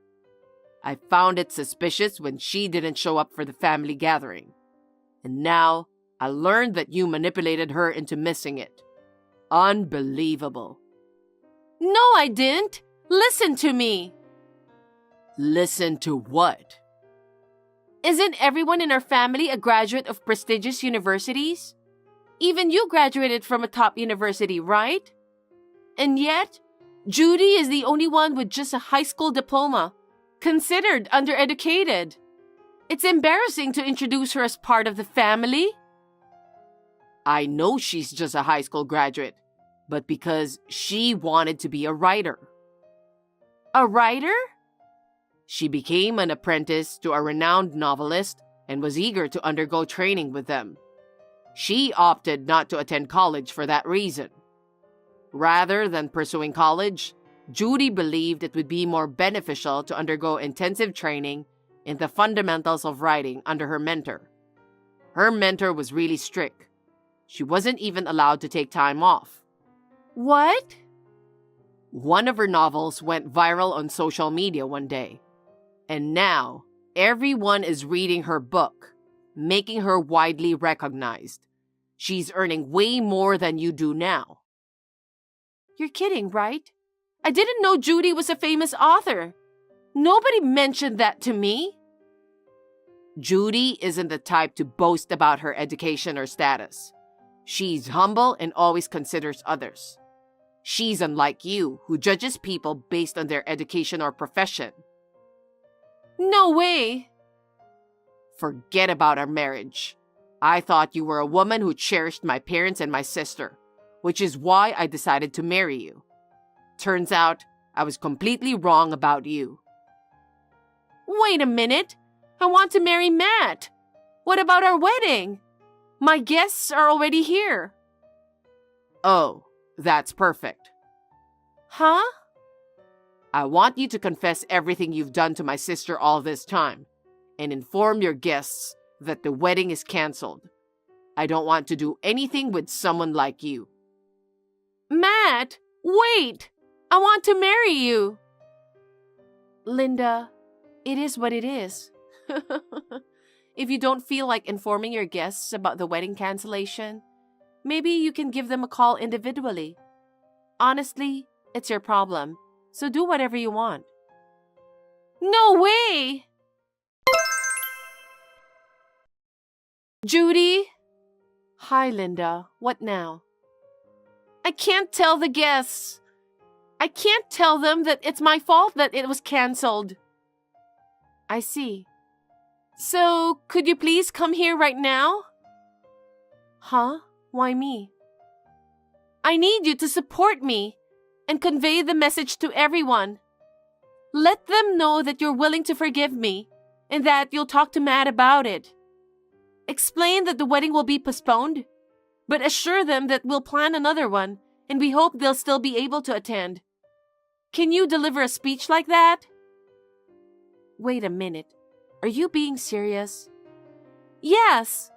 I found it suspicious when she didn't show up for the family gathering. And now I learned that you manipulated her into missing it. Unbelievable. No, I didn't. Listen to me. Listen to what? Isn't everyone in our family a graduate of prestigious universities? Even you graduated from a top university, right? And yet, Judy is the only one with just a high school diploma, considered undereducated. It's embarrassing to introduce her as part of the family. I know she's just a high school graduate, but because she wanted to be a writer. A writer? She became an apprentice to a renowned novelist and was eager to undergo training with them. She opted not to attend college for that reason. Rather than pursuing college, Judy believed it would be more beneficial to undergo intensive training in the fundamentals of writing under her mentor. Her mentor was really strict. She wasn't even allowed to take time off. What? One of her novels went viral on social media one day. And now, everyone is reading her book, making her widely recognized. She's earning way more than you do now. You're kidding, right? I didn't know Judy was a famous author. Nobody mentioned that to me. Judy isn't the type to boast about her education or status. She's humble and always considers others. She's unlike you, who judges people based on their education or profession. No way. Forget about our marriage. I thought you were a woman who cherished my parents and my sister, which is why I decided to marry you. Turns out, I was completely wrong about you. Wait a minute. I want to marry Matt. What about our wedding? My guests are already here. Oh, that's perfect. Huh? I want you to confess everything you've done to my sister all this time and inform your guests that the wedding is canceled. I don't want to do anything with someone like you. Matt, wait! I want to marry you! Linda, it is what it is. If you don't feel like informing your guests about the wedding cancellation, maybe you can give them a call individually. Honestly, it's your problem, so do whatever you want. No way! Judy? Hi, Linda. What now? I can't tell the guests. I can't tell them that it's my fault that it was canceled. I see. So, could you please come here right now? Huh? Why me? I need you to support me and convey the message to everyone. Let them know that you're willing to forgive me and that you'll talk to Matt about it. Explain that the wedding will be postponed, but assure them that we'll plan another one and we hope they'll still be able to attend. Can you deliver a speech like that? Wait a minute. Are you being serious? Yes.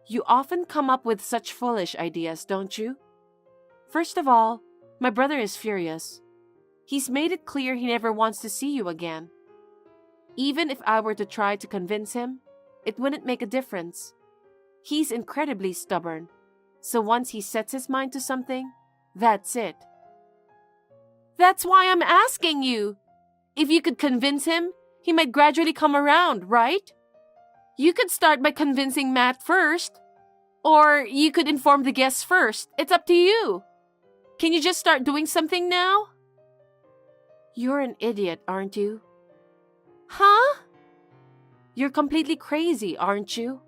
You often come up with such foolish ideas, don't you? First of all, my brother is furious. He's made it clear he never wants to see you again. Even if I were to try to convince him, it wouldn't make a difference. He's incredibly stubborn, so once he sets his mind to something, that's it. That's why I'm asking you. If you could convince him, he might gradually come around, right? You could start by convincing Matt first, or you could inform the guests first. It's up to you. Can you just start doing something now? You're an idiot, aren't you? Huh? You're completely crazy, aren't you?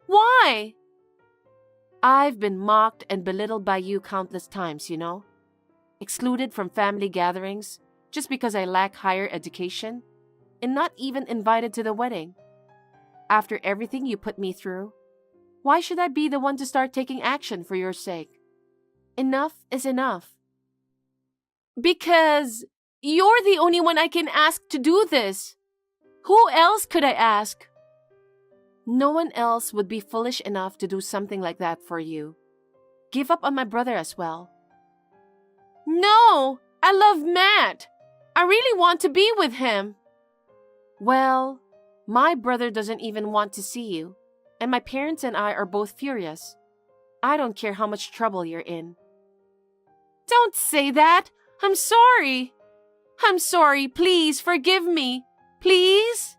Why? I've been mocked and belittled by you countless times, you know? Excluded from family gatherings just because I lack higher education, and not even invited to the wedding. After everything you put me through, why should I be the one to start taking action for your sake? Enough is enough. Because you're the only one I can ask to do this. Who else could I ask? No one else would be foolish enough to do something like that for you. Give up on my brother as well. No! I love Matt! I really want to be with him. Well, my brother doesn't even want to see you, and my parents and I are both furious. I don't care how much trouble you're in. Don't say that! I'm sorry! I'm sorry, please forgive me! Please?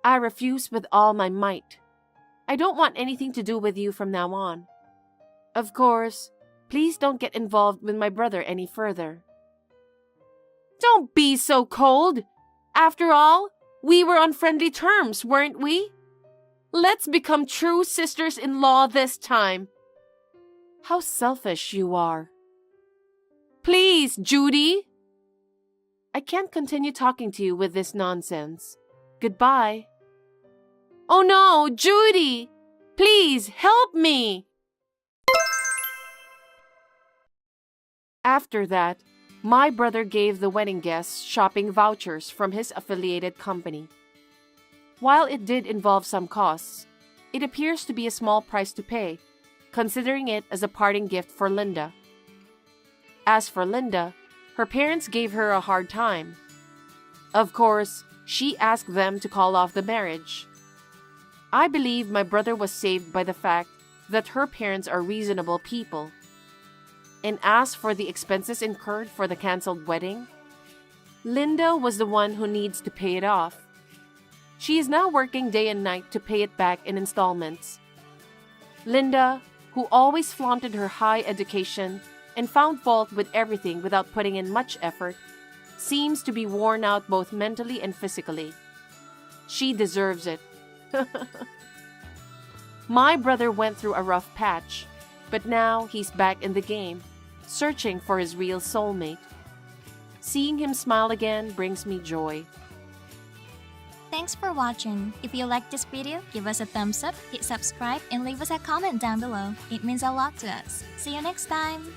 I refuse with all my might. I don't want anything to do with you from now on. Of course, please don't get involved with my brother any further. Don't be so cold! After all, we were on friendly terms, weren't we? Let's become true sisters-in-law this time. How selfish you are. Please, Judy! I can't continue talking to you with this nonsense. Goodbye. Oh no, Judy! Please, help me! After that, my brother gave the wedding guests shopping vouchers from his affiliated company. While it did involve some costs, it appears to be a small price to pay, considering it as a parting gift for Linda. As for Linda, her parents gave her a hard time. Of course, she asked them to call off the marriage. I believe my brother was saved by the fact that her parents are reasonable people. And as for the expenses incurred for the canceled wedding, Linda was the one who needs to pay it off. She is now working day and night to pay it back in installments. Linda, who always flaunted her high education and found fault with everything without putting in much effort, seems to be worn out both mentally and physically. She deserves it. My brother went through a rough patch, but now he's back in the game, searching for his real soulmate. Seeing him smile again brings me joy. Thanks for watching. If you liked this video, give us a thumbs up, hit subscribe, and leave us a comment down below. It means a lot to us. See you next time!